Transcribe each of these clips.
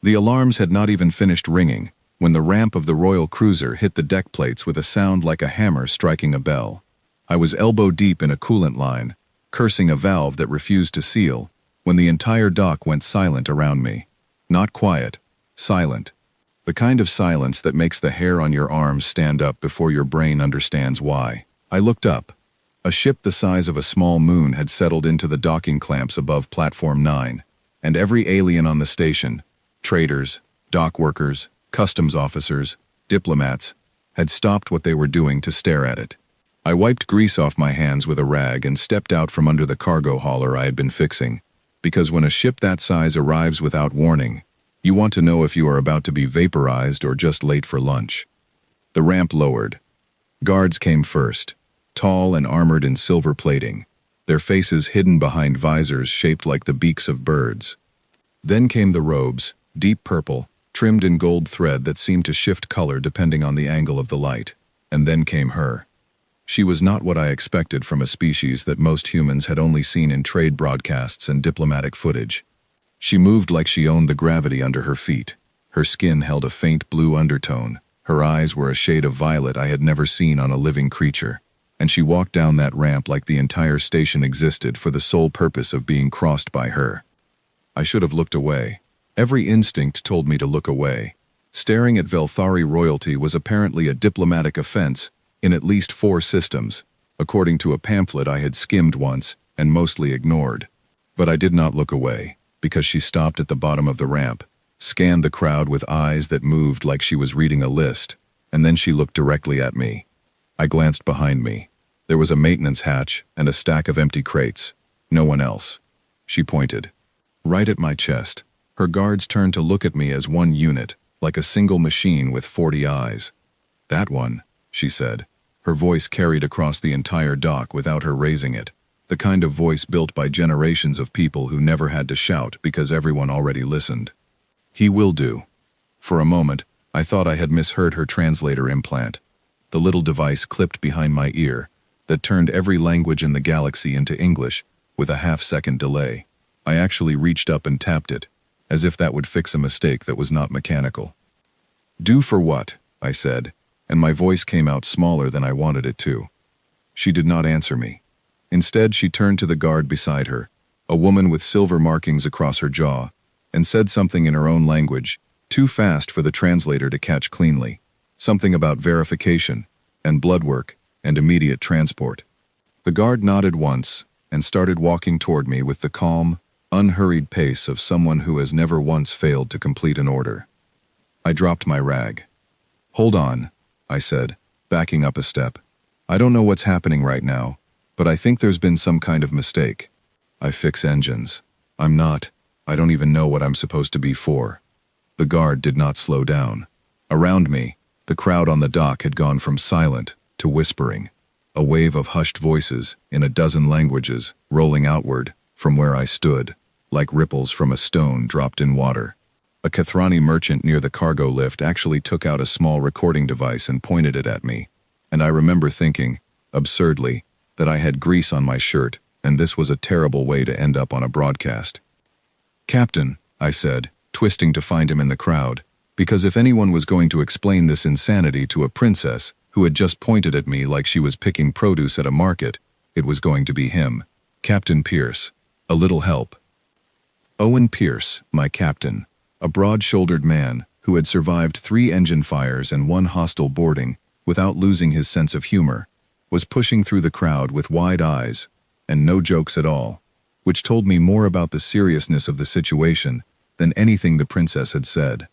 The alarms had not even finished ringing when the ramp of the royal cruiser hit the deck plates with a sound like a hammer striking a bell. I was elbow deep in a coolant line, cursing a valve that refused to seal, when the entire dock went silent around me. Not quiet, silent. The kind of silence that makes the hair on your arms stand up before your brain understands why. I looked up. A ship the size of a small moon had settled into the docking clamps above Platform 9, and every alien on the station, traders, dock workers, customs officers, diplomats, had stopped what they were doing to stare at it. I wiped grease off my hands with a rag and stepped out from under the cargo hauler I had been fixing, because when a ship that size arrives without warning, you want to know if you are about to be vaporized or just late for lunch. The ramp lowered. Guards came first, tall and armored in silver plating, their faces hidden behind visors shaped like the beaks of birds. Then came the robes, deep purple, trimmed in gold thread that seemed to shift color depending on the angle of the light. And then came her. She was not what I expected from a species that most humans had only seen in trade broadcasts and diplomatic footage. She moved like she owned the gravity under her feet. Her skin held a faint blue undertone. Her eyes were a shade of violet I had never seen on a living creature. And she walked down that ramp like the entire station existed for the sole purpose of being crossed by her. I should have looked away. Every instinct told me to look away. Staring at Velthari royalty was apparently a diplomatic offense in at least 4 systems, according to a pamphlet I had skimmed once and mostly ignored. But I did not look away, because she stopped at the bottom of the ramp, scanned the crowd with eyes that moved like she was reading a list, and then she looked directly at me. I glanced behind me. There was a maintenance hatch and a stack of empty crates. No one else. She pointed. Right at my chest. Her guards turned to look at me as one unit, like a single machine with 40 eyes. That one, she said. Her voice carried across the entire dock without her raising it, the kind of voice built by generations of people who never had to shout because everyone already listened. He will do. For a moment, I thought I had misheard her translator implant, the little device clipped behind my ear that turned every language in the galaxy into English with a half-second delay. I actually reached up and tapped it, as if that would fix a mistake that was not mechanical. Do for what? I said, and my voice came out smaller than I wanted it to. She did not answer me. Instead, she turned to the guard beside her, a woman with silver markings across her jaw, and said something in her own language, too fast for the translator to catch cleanly, something about verification, and blood work, and immediate transport. The guard nodded once, and started walking toward me with the calm, unhurried pace of someone who has never once failed to complete an order. I dropped my rag. Hold on, I said, backing up a step. I don't know what's happening right now, but I think there's been some kind of mistake. I fix engines. I don't even know what I'm supposed to be for. The guard did not slow down. Around me, the crowd on the dock had gone from silent to whispering, a wave of hushed voices in a dozen languages rolling outward from where I stood, like ripples from a stone dropped in water. A Kathrani merchant near the cargo lift actually took out a small recording device and pointed it at me, and I remember thinking, absurdly, that I had grease on my shirt, and this was a terrible way to end up on a broadcast. Captain, I said, twisting to find him in the crowd, because if anyone was going to explain this insanity to a princess who had just pointed at me like she was picking produce at a market, it was going to be him, Captain Pierce. A little help. Owen Pierce, my captain, a broad-shouldered man who had survived 3 engine fires and 1 hostile boarding without losing his sense of humor, was pushing through the crowd with wide eyes and no jokes at all, which told me more about the seriousness of the situation than anything the princess had said.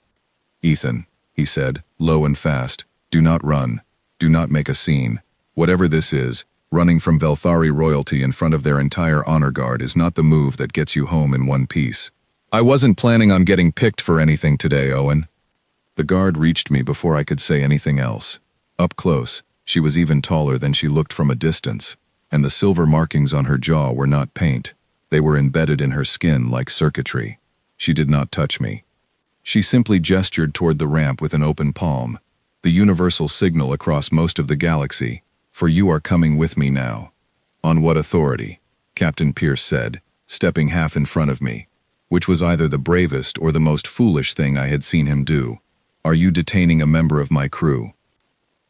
Ethan, he said, low and fast, do not run, do not make a scene. Whatever this is, running from Velthari royalty in front of their entire honor guard is not the move that gets you home in one piece. I wasn't planning on getting picked for anything today, Owen. The guard reached me before I could say anything else. Up close, she was even taller than she looked from a distance, and the silver markings on her jaw were not paint. They were embedded in her skin like circuitry. She did not touch me. She simply gestured toward the ramp with an open palm, the universal signal across most of the galaxy, for you are coming with me now. On what authority? Captain Pierce said, stepping half in front of me. which was either the bravest or the most foolish thing I had seen him do. "Are you detaining a member of my crew?"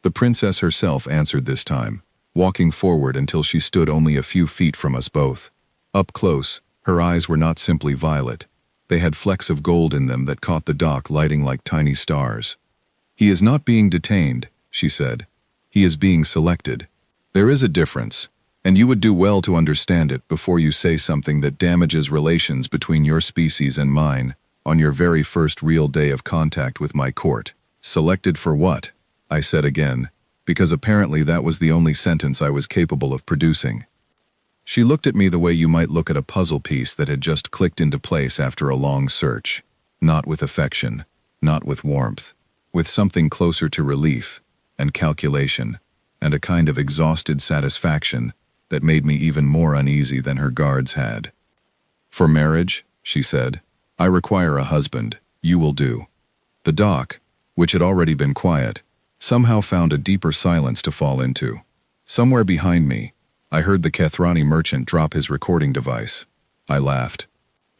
The princess herself answered this time, walking forward until she stood only a few feet from us both. Up close, her eyes were not simply violet. They had flecks of gold in them that caught the dock lighting like tiny stars. "He is not being detained," she said. "He is being selected. There is a difference, and you would do well to understand it before you say something that damages relations between your species and mine on your very first real day of contact with my court." "Selected for what?" I said again, because apparently that was the only sentence I was capable of producing. She looked at me the way you might look at a puzzle piece that had just clicked into place after a long search. Not with affection, not with warmth, with something closer to relief and calculation, and a kind of exhausted satisfaction that made me even more uneasy than her guards had. "For marriage," she said, "I require a husband. You will do." The dock, which had already been quiet, somehow found a deeper silence to fall into. Somewhere behind me, I heard the Kethrani merchant drop his recording device. I laughed.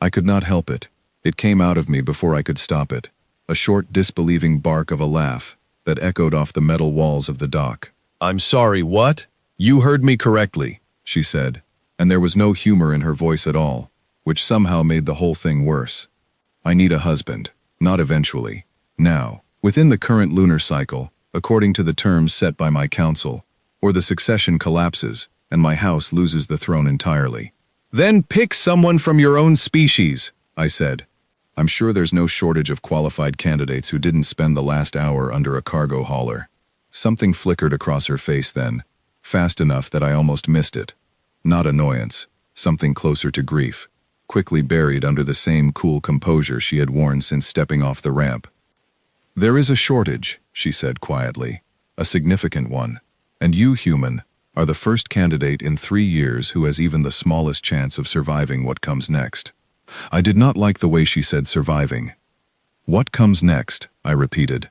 I could not help it. It came out of me before I could stop it. A short, disbelieving bark of a laugh that echoed off the metal walls of the dock. "I'm sorry, what?" "You heard me correctly," she said, and there was no humor in her voice at all, which somehow made the whole thing worse. "I need a husband, not eventually. Now, within the current lunar cycle, according to the terms set by my council, or the succession collapses and my house loses the throne entirely." "Then pick someone from your own species," I said. I'm sure there's no shortage of qualified candidates who didn't spend the last hour under a cargo hauler. Something flickered across her face then, fast enough that I almost missed it. Not annoyance, something closer to grief, quickly buried under the same cool composure she had worn since stepping off the ramp. "There is a shortage," she said quietly, "a significant one, and you, human, are the first candidate in 3 years who has even the smallest chance of surviving what comes next." I did not like the way she said surviving. "What comes next?" I repeated.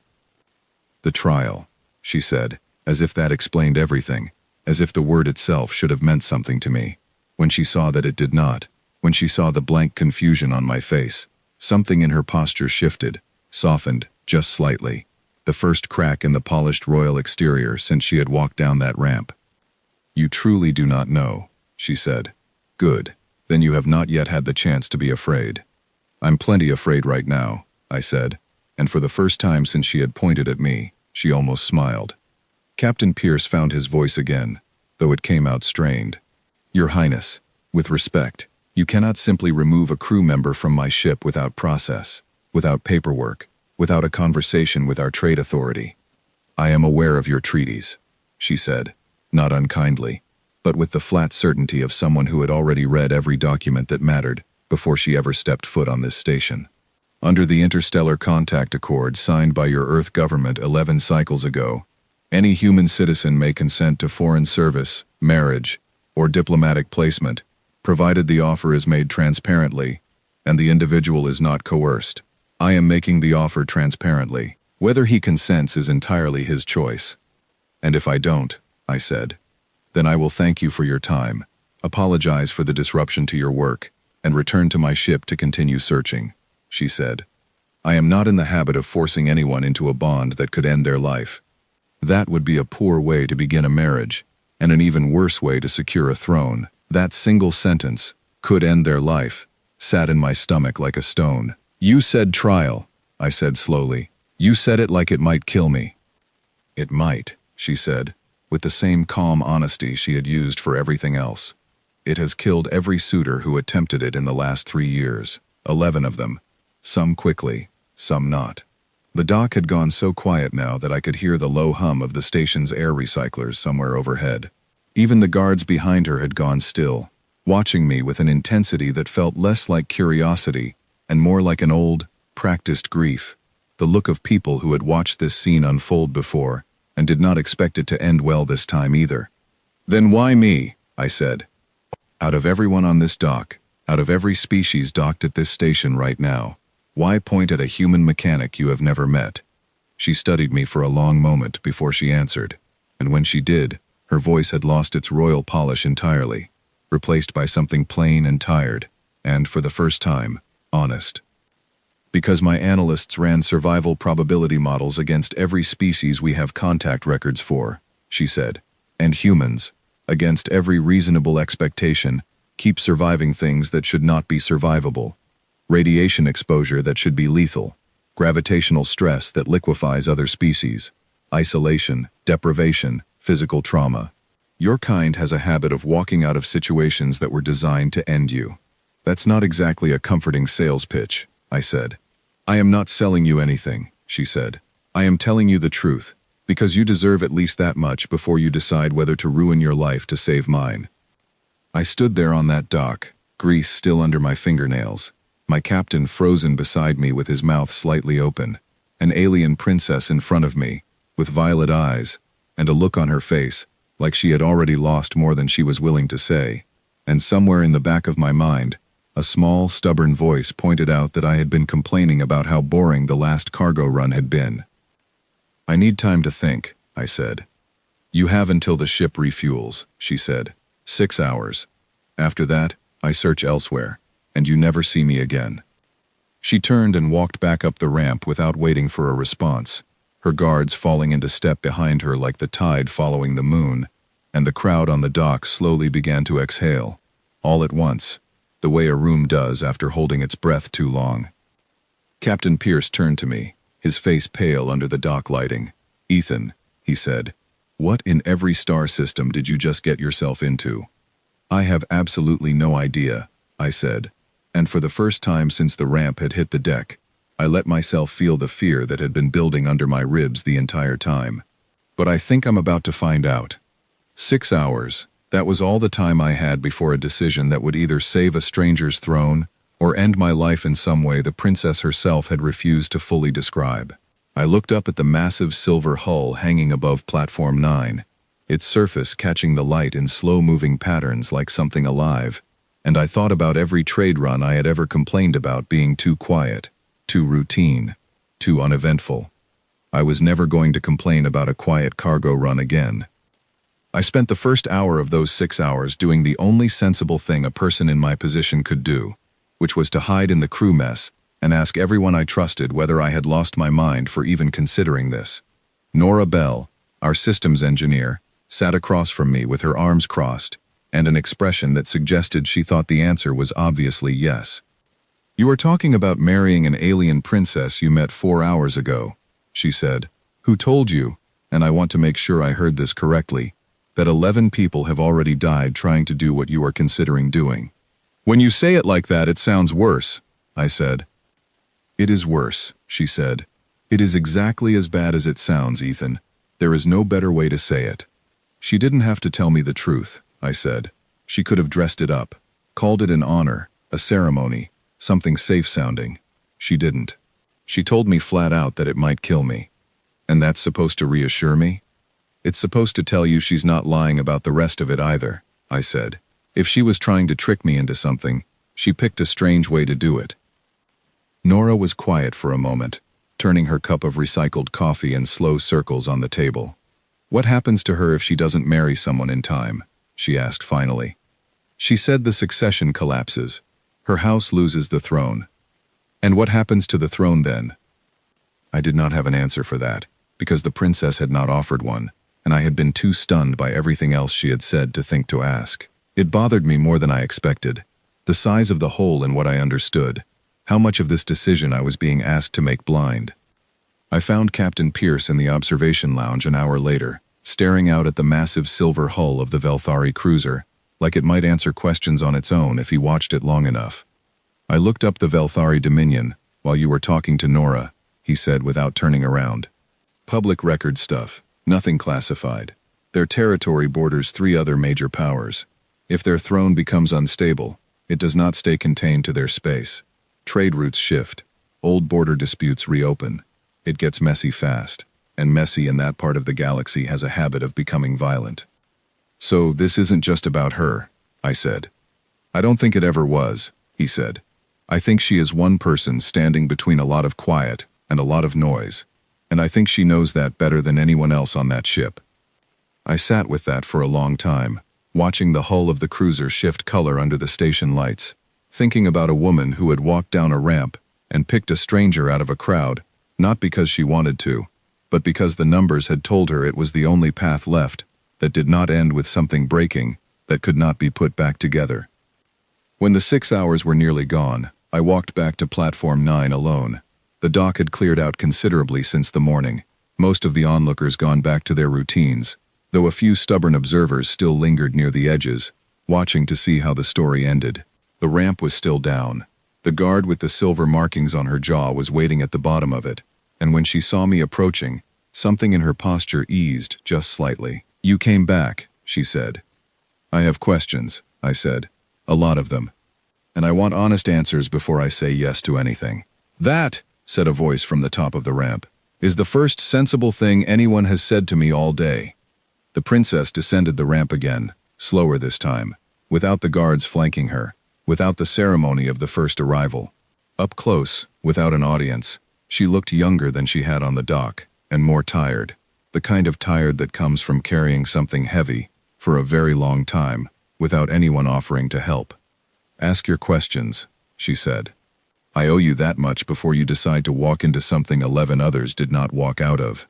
"The trial," she said, as if that explained everything, as if the word itself should have meant something to me. When she saw that it did not, when she saw the blank confusion on my face, something in her posture shifted, softened, just slightly. The first crack in the polished royal exterior since she had walked down that ramp. "You truly do not know," she said. "Good. Then you have not yet had the chance to be afraid." "I'm plenty afraid right now," I said, and for the first time since she had pointed at me, she almost smiled. Captain Pierce found his voice again, though it came out strained. "Your Highness, with respect, you cannot simply remove a crew member from my ship without process, without paperwork, without a conversation with our trade authority." "I am aware of your treaties," she said, not unkindly, but with the flat certainty of someone who had already read every document that mattered before she ever stepped foot on this station. "Under the Interstellar Contact Accord signed by your Earth government 11 cycles ago, any human citizen may consent to foreign service, marriage, or diplomatic placement, provided the offer is made transparently and the individual is not coerced. I am making the offer transparently. Whether he consents is entirely his choice." "And if I don't," I said, "then I will thank you for your time, apologize for the disruption to your work, and return to my ship to continue searching," she said. "I am not in the habit of forcing anyone into a bond that could end their life. That would be a poor way to begin a marriage, and an even worse way to secure a throne." That single sentence, "could end their life," sat in my stomach like a stone. "You said trial," I said slowly. "You said it like it might kill me." "It might," she said, with the same calm honesty she had used for everything else. "It has killed every suitor who attempted it in the last 3 years, 11 of them, some quickly, some not." The dock had gone so quiet now that I could hear the low hum of the station's air recyclers somewhere overhead. Even the guards behind her had gone still, watching me with an intensity that felt less like curiosity and more like an old, practiced grief, the look of people who had watched this scene unfold before and did not expect it to end well this time either. "Then why me?" I said. "Out of everyone on this dock, out of every species docked at this station right now, why point at a human mechanic you have never met?" She studied me for a long moment before she answered, and when she did, her voice had lost its royal polish entirely, replaced by something plain and tired, and, for the first time, honest. Because my analysts ran survival probability models against every species we have contact records for, she said, and humans, against every reasonable expectation, keep surviving things that should not be survivable. Radiation exposure that should be lethal. Gravitational stress that liquefies other species. Isolation, deprivation, physical trauma. Your kind has a habit of walking out of situations that were designed to end you. That's not exactly a comforting sales pitch, I said. I am not selling you anything, she said. I am telling you the truth, because you deserve at least that much before you decide whether to ruin your life to save mine. I stood there on that dock, grease still under my fingernails, my captain frozen beside me with his mouth slightly open, an alien princess in front of me, with violet eyes, and a look on her face, like she had already lost more than she was willing to say, and somewhere in the back of my mind, a small, stubborn voice pointed out that I had been complaining about how boring the last cargo run had been. I need time to think, I said. You have until the ship refuels, she said. 6 hours. After that, I search elsewhere, and you never see me again. She turned and walked back up the ramp without waiting for a response, her guards falling into step behind her like the tide following the moon, and the crowd on the dock slowly began to exhale, all at once, the way a room does after holding its breath too long. Captain Pierce turned to me, his face pale under the dock lighting. Ethan, he said, what in every star system did you just get yourself into? I have absolutely no idea, I said, and for the first time since the ramp had hit the deck, I let myself feel the fear that had been building under my ribs the entire time. But I think I'm about to find out. 6 hours. That was all the time I had before a decision that would either save a stranger's throne or end my life in some way the princess herself had refused to fully describe. I looked up at the massive silver hull hanging above Platform 9, its surface catching the light in slow-moving patterns like something alive, and I thought about every trade run I had ever complained about being too quiet, too routine, too uneventful. I was never going to complain about a quiet cargo run again. I spent the first hour of those 6 hours doing the only sensible thing a person in my position could do, which was to hide in the crew mess and ask everyone I trusted whether I had lost my mind for even considering this. Nora Bell, our systems engineer, sat across from me with her arms crossed and an expression that suggested she thought the answer was obviously yes. You are talking about marrying an alien princess you met 4 hours ago, she said. Who told you, and I want to make sure I heard this correctly, that 11 people have already died trying to do what you are considering doing? When you say it like that, it sounds worse, I said. It is worse, she said. It is exactly as bad as it sounds, Ethan. There is no better way to say it. She didn't have to tell me the truth, I said. She could have dressed it up, called it an honor, a ceremony, something safe-sounding. She didn't. She told me flat out that it might kill me. And that's supposed to reassure me? It's supposed to tell you she's not lying about the rest of it either, I said. If she was trying to trick me into something, she picked a strange way to do it. Nora was quiet for a moment, turning her cup of recycled coffee in slow circles on the table. What happens to her if she doesn't marry someone in time? She asked finally. She said the succession collapses. Her house loses the throne. And what happens to the throne then? I did not have an answer for that, because the princess had not offered one, and I had been too stunned by everything else she had said to think to ask. It bothered me more than I expected. The size of the hole in what I understood, how much of this decision I was being asked to make blind. I found Captain Pierce in the observation lounge an hour later, staring out at the massive silver hull of the Velthari cruiser, like it might answer questions on its own if he watched it long enough. I looked up the Velthari Dominion while you were talking to Nora, he said without turning around. Public record stuff. Nothing classified. Their territory borders 3 other major powers. If their throne becomes unstable, it does not stay contained to their space. Trade routes shift. Old border disputes reopen. It gets messy fast, and messy in that part of the galaxy has a habit of becoming violent. So this isn't just about her, I said. I don't think it ever was, he said. I think she is one person standing between a lot of quiet and a lot of noise. And I think she knows that better than anyone else on that ship. I sat with that for a long time, watching the hull of the cruiser shift color under the station lights, thinking about a woman who had walked down a ramp and picked a stranger out of a crowd, not because she wanted to, but because the numbers had told her it was the only path left that did not end with something breaking that could not be put back together. When the 6 hours were nearly gone, I walked back to Platform 9 alone. The dock had cleared out considerably since the morning, most of the onlookers gone back to their routines, though a few stubborn observers still lingered near the edges, watching to see how the story ended. The ramp was still down. The guard with the silver markings on her jaw was waiting at the bottom of it, and when she saw me approaching, something in her posture eased just slightly. "You came back," she said. "I have questions," I said. "A lot of them. And I want honest answers before I say yes to anything." "That," said a voice from the top of the ramp, "is the first sensible thing anyone has said to me all day." The princess descended the ramp again, slower this time, without the guards flanking her, without the ceremony of the first arrival. Up close, without an audience, she looked younger than she had on the dock, and more tired, the kind of tired that comes from carrying something heavy for a very long time, without anyone offering to help. "Ask your questions," she said. "I owe you that much before you decide to walk into something 11 others did not walk out of."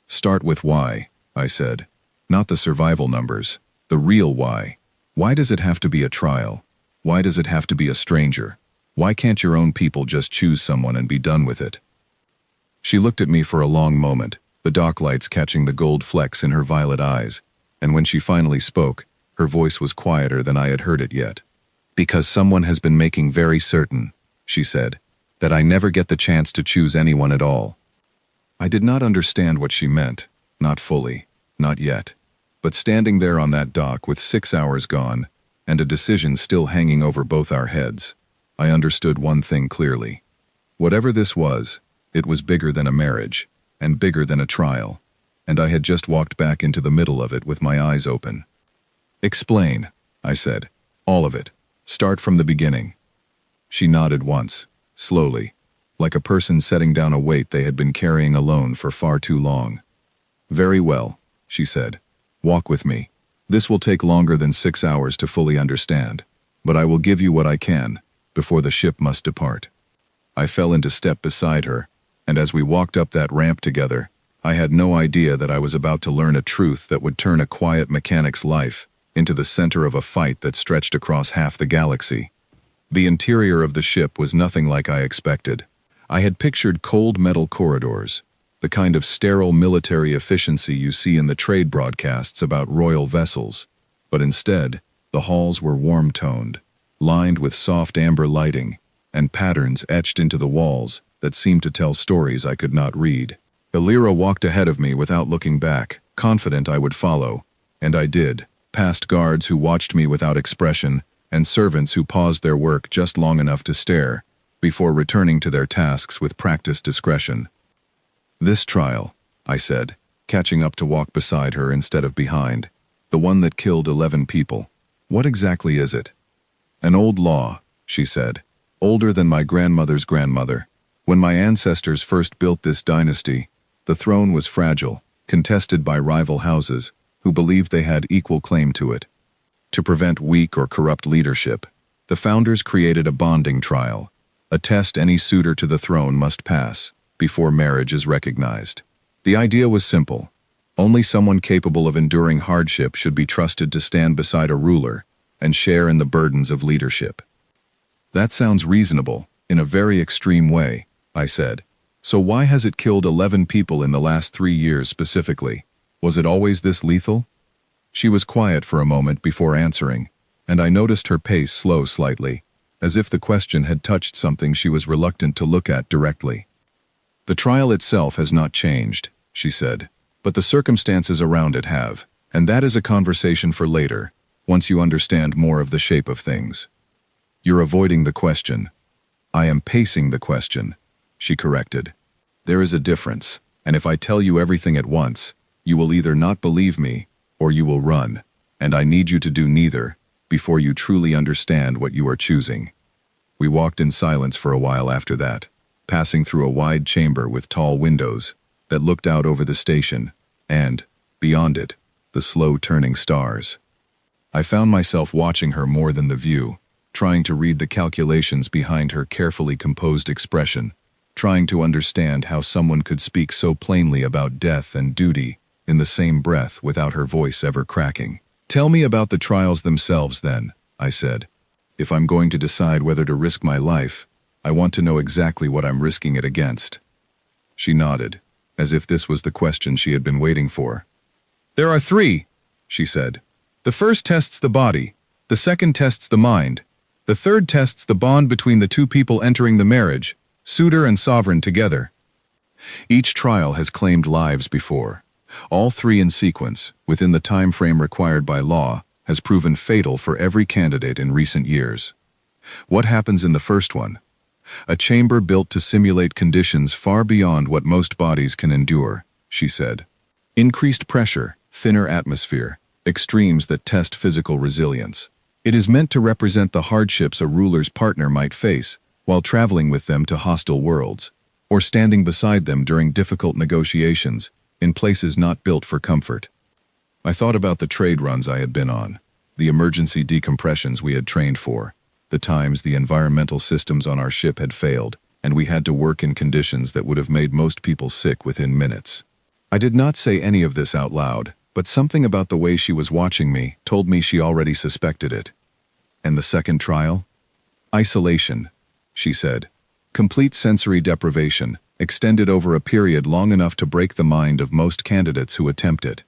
"Start with why," I said. "Not the survival numbers, the real why. Why does it have to be a trial? Why does it have to be a stranger? Why can't your own people just choose someone and be done with it?" She looked at me for a long moment, the dock lights catching the gold flecks in her violet eyes, and when she finally spoke, her voice was quieter than I had heard it yet. "Because someone has been making very certain," she said, "that I never get the chance to choose anyone at all." I did not understand what she meant, not fully, not yet. But standing there on that dock with 6 hours gone, and a decision still hanging over both our heads, I understood one thing clearly. Whatever this was, it was bigger than a marriage, and bigger than a trial, and I had just walked back into the middle of it with my eyes open. "Explain," I said. "All of it. Start from the beginning." She nodded once, slowly, like a person setting down a weight they had been carrying alone for far too long. "Very well," she said. "Walk with me. This will take longer than 6 hours to fully understand, but I will give you what I can, before the ship must depart." I fell into step beside her, and as we walked up that ramp together, I had no idea that I was about to learn a truth that would turn a quiet mechanic's life into the center of a fight that stretched across half the galaxy. The interior of the ship was nothing like I expected. I had pictured cold metal corridors, the kind of sterile military efficiency you see in the trade broadcasts about royal vessels, but instead, the halls were warm-toned, lined with soft amber lighting, and patterns etched into the walls that seemed to tell stories I could not read. Illyra walked ahead of me without looking back, confident I would follow, and I did, past guards who watched me without expression, and servants who paused their work just long enough to stare, before returning to their tasks with practiced discretion. "This trial," I said, catching up to walk beside her instead of behind, "the one that killed 11 people. What exactly is it?" "An old law," she said, "older than my grandmother's grandmother. When my ancestors first built this dynasty, the throne was fragile, contested by rival houses who believed they had equal claim to it. To prevent weak or corrupt leadership, the founders created a bonding trial, a test any suitor to the throne must pass before marriage is recognized. The idea was simple. Only someone capable of enduring hardship should be trusted to stand beside a ruler and share in the burdens of leadership." "That sounds reasonable, in a very extreme way," I said. "So why has it killed 11 people in the last 3 years specifically? Was it always this lethal?" She was quiet for a moment before answering, and I noticed her pace slow slightly, as if the question had touched something she was reluctant to look at directly. "The trial itself has not changed," she said, "but the circumstances around it have, and that is a conversation for later, once you understand more of the shape of things." "You're avoiding the question." "I am pacing the question," she corrected. "There is a difference, and if I tell you everything at once, you will either not believe me, or you will run, and I need you to do neither, before you truly understand what you are choosing." We walked in silence for a while after that, passing through a wide chamber with tall windows that looked out over the station, and, beyond it, the slow-turning stars. I found myself watching her more than the view, trying to read the calculations behind her carefully composed expression, trying to understand how someone could speak so plainly about death and duty in the same breath without her voice ever cracking. "Tell me about the trials themselves then," I said. "If I'm going to decide whether to risk my life, I want to know exactly what I'm risking it against." She nodded, as if this was the question she had been waiting for. "There are three," she said. "The first tests the body, the second tests the mind, the third tests the bond between the two people entering the marriage, suitor and sovereign together. Each trial has claimed lives before. All three in sequence, within the time frame required by law, has proven fatal for every candidate in recent years. What happens in the first one? A chamber built to simulate conditions far beyond what most bodies can endure," she said. "Increased pressure, thinner atmosphere, extremes that test physical resilience. It is meant to represent the hardships a ruler's partner might face while traveling with them to hostile worlds, or standing beside them during difficult negotiations in places not built for comfort." I thought about the trade runs I had been on, the emergency decompressions we had trained for, the times the environmental systems on our ship had failed, and we had to work in conditions that would have made most people sick within minutes. I did not say any of this out loud, but something about the way she was watching me told me she already suspected it. "And the second trial?" "Isolation," she said. "Complete sensory deprivation, extended over a period long enough to break the mind of most candidates who attempt it.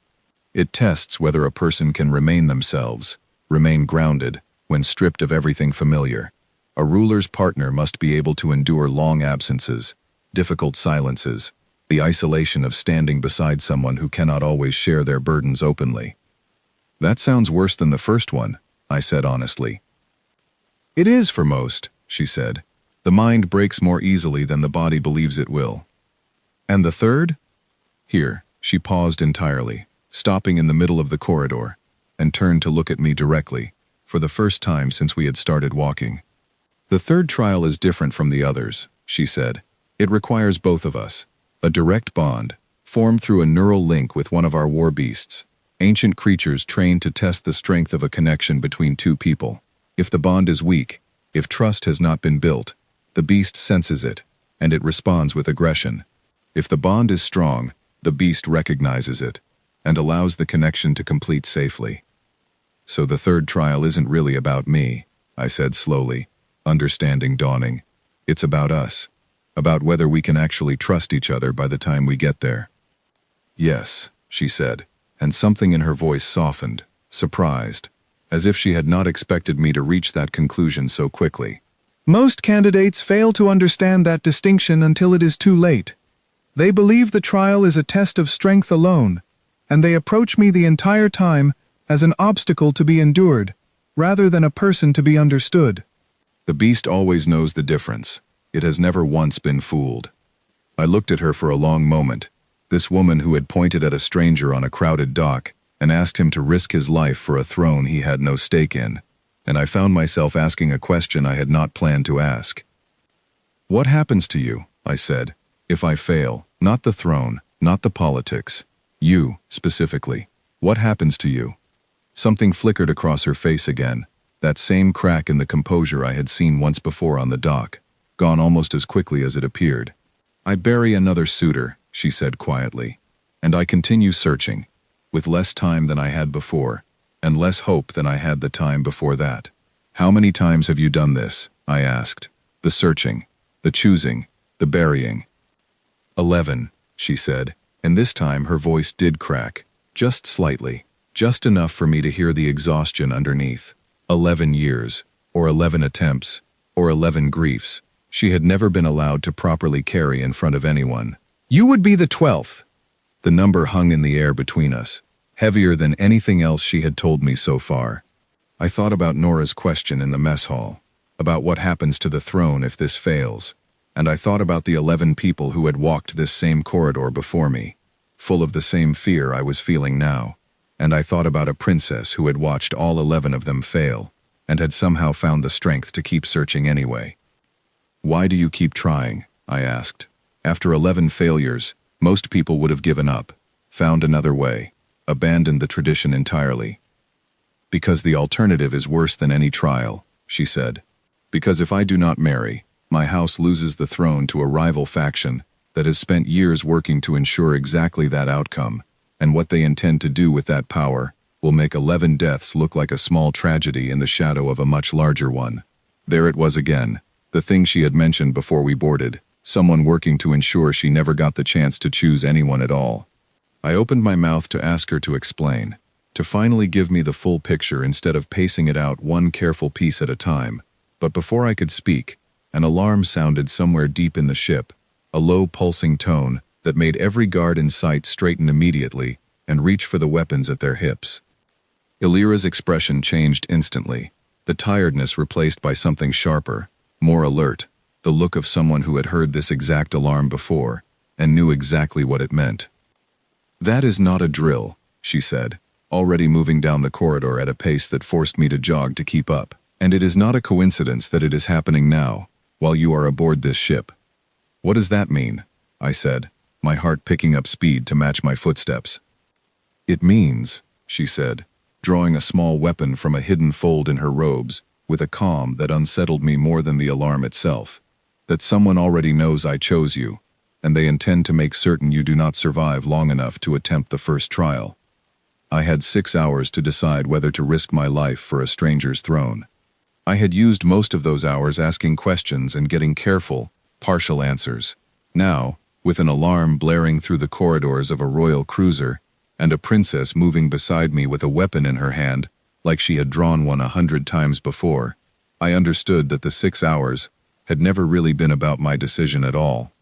It tests whether a person can remain themselves, remain grounded, when stripped of everything familiar. A ruler's partner must be able to endure long absences, difficult silences, the isolation of standing beside someone who cannot always share their burdens openly." "That sounds worse than the first one," I said honestly. "It is for most," she said. "The mind breaks more easily than the body believes it will." "And the third?" Here, she paused entirely, stopping in the middle of the corridor, and turned to look at me directly, for the first time since we had started walking. "The third trial is different from the others," she said. "It requires both of us. A direct bond, formed through a neural link with one of our war beasts, ancient creatures trained to test the strength of a connection between two people. If the bond is weak, if trust has not been built, the beast senses it, and it responds with aggression. If the bond is strong, the beast recognizes it, and allows the connection to complete safely. So the third trial isn't really about me," I said slowly, understanding dawning. "It's about us, about whether we can actually trust each other by the time we get there." "Yes," she said, and something in her voice softened, surprised, as if she had not expected me to reach that conclusion so quickly. "Most candidates fail to understand that distinction until it is too late. They believe the trial is a test of strength alone, and they approach me the entire time as an obstacle to be endured, rather than a person to be understood." The beast always knows the difference. It has never once been fooled. I looked at her for a long moment, this woman who had pointed at a stranger on a crowded dock and asked him to risk his life for a throne he had no stake in, and I found myself asking a question I had not planned to ask. "What happens to you," I said, "if I fail? Not the throne, not the politics. You, specifically. What happens to you?" Something flickered across her face again, that same crack in the composure I had seen once before on the dock, gone almost as quickly as it appeared. "I bury another suitor," she said quietly, "and I continue searching, with less time than I had before, and less hope than I had the time before that." "How many times have you done this?" I asked. "The searching, the choosing, the burying." 11, she said, and this time her voice did crack, just slightly, just enough for me to hear the exhaustion underneath. 11 years, or 11 attempts, or 11 griefs, she had never been allowed to properly carry in front of anyone. "You would be the 12th. The number hung in the air between us, heavier than anything else she had told me so far. I thought about Nora's question in the mess hall, about what happens to the throne if this fails, and I thought about the 11 people who had walked this same corridor before me, full of the same fear I was feeling now, and I thought about a princess who had watched all 11 of them fail, and had somehow found the strength to keep searching anyway. "Why do you keep trying?" I asked. "After 11 failures, most people would have given up, found another way, abandoned the tradition entirely." "Because the alternative is worse than any trial," she said. Because if I do not marry, my house loses the throne to a rival faction that has spent years working to ensure exactly that outcome, and what they intend to do with that power will make 11 deaths look like a small tragedy in the shadow of a much larger one. There it was again, the thing she had mentioned before we boarded, someone working to ensure she never got the chance to choose anyone at all. I opened my mouth to ask her to explain, to finally give me the full picture instead of pacing it out one careful piece at a time, but before I could speak, an alarm sounded somewhere deep in the ship, a low pulsing tone that made every guard in sight straighten immediately and reach for the weapons at their hips. Illyra's expression changed instantly, the tiredness replaced by something sharper, more alert, the look of someone who had heard this exact alarm before and knew exactly what it meant. "That is not a drill," she said, already moving down the corridor at a pace that forced me to jog to keep up. "And it is not a coincidence that it is happening now, while you are aboard this ship." "What does that mean?" I said, my heart picking up speed to match my footsteps. "It means," she said, drawing a small weapon from a hidden fold in her robes, with a calm that unsettled me more than the alarm itself, "that someone already knows I chose you, and they intend to make certain you do not survive long enough to attempt the first trial." I had 6 hours to decide whether to risk my life for a stranger's throne. I had used most of those hours asking questions and getting careful, partial answers. Now, with an alarm blaring through the corridors of a royal cruiser, and a princess moving beside me with a weapon in her hand, like she had drawn one 100 times before, I understood that the 6 hours had never really been about my decision at all.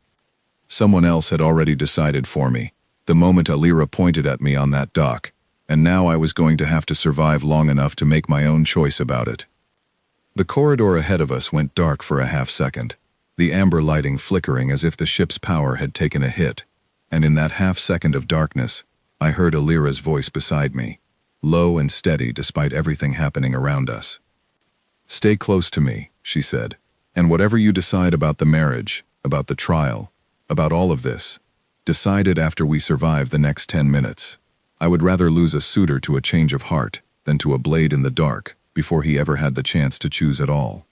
Someone else had already decided for me, the moment Illyra pointed at me on that dock, and now I was going to have to survive long enough to make my own choice about it. The corridor ahead of us went dark for a half-second, the amber lighting flickering as if the ship's power had taken a hit, and in that half-second of darkness, I heard Illyra's voice beside me, low and steady despite everything happening around us. "Stay close to me," she said, "and whatever you decide about the marriage, about the trial, about all of this, decide it after we survive the next 10 minutes. I would rather lose a suitor to a change of heart than to a blade in the dark before he ever had the chance to choose at all."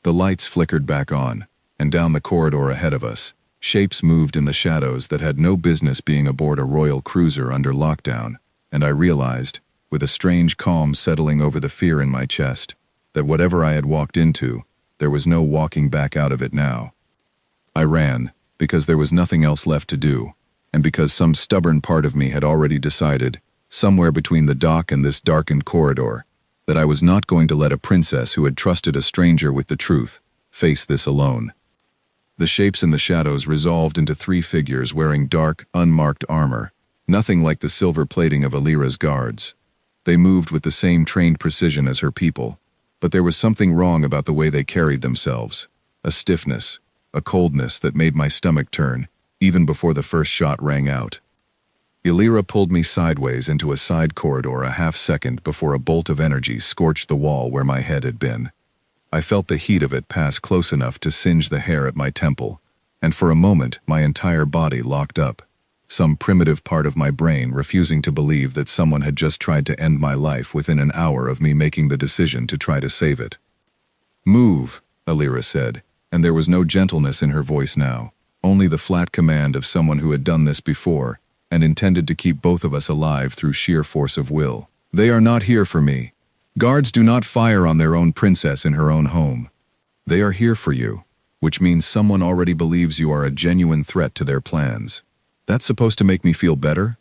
The lights flickered back on, and down the corridor ahead of us, shapes moved in the shadows that had no business being aboard a royal cruiser under lockdown, and I realized, with a strange calm settling over the fear in my chest, that whatever I had walked into, there was no walking back out of it now. I ran, because there was nothing else left to do, and because some stubborn part of me had already decided, somewhere between the dock and this darkened corridor, that I was not going to let a princess who had trusted a stranger with the truth face this alone. The shapes in the shadows resolved into 3 figures wearing dark, unmarked armor, nothing like the silver plating of Illyra's guards. They moved with the same trained precision as her people, but there was something wrong about the way they carried themselves, a stiffness, a coldness that made my stomach turn, even before the first shot rang out. Illyra pulled me sideways into a side corridor a half-second before a bolt of energy scorched the wall where my head had been. I felt the heat of it pass close enough to singe the hair at my temple, and for a moment my entire body locked up, some primitive part of my brain refusing to believe that someone had just tried to end my life within an hour of me making the decision to try to save it. "Move," Illyra said, and there was no gentleness in her voice now, only the flat command of someone who had done this before and intended to keep both of us alive through sheer force of will. "They are not here for me. Guards do not fire on their own princess in her own home. They are here for you, which means someone already believes you are a genuine threat to their plans. That's supposed to make me feel better?"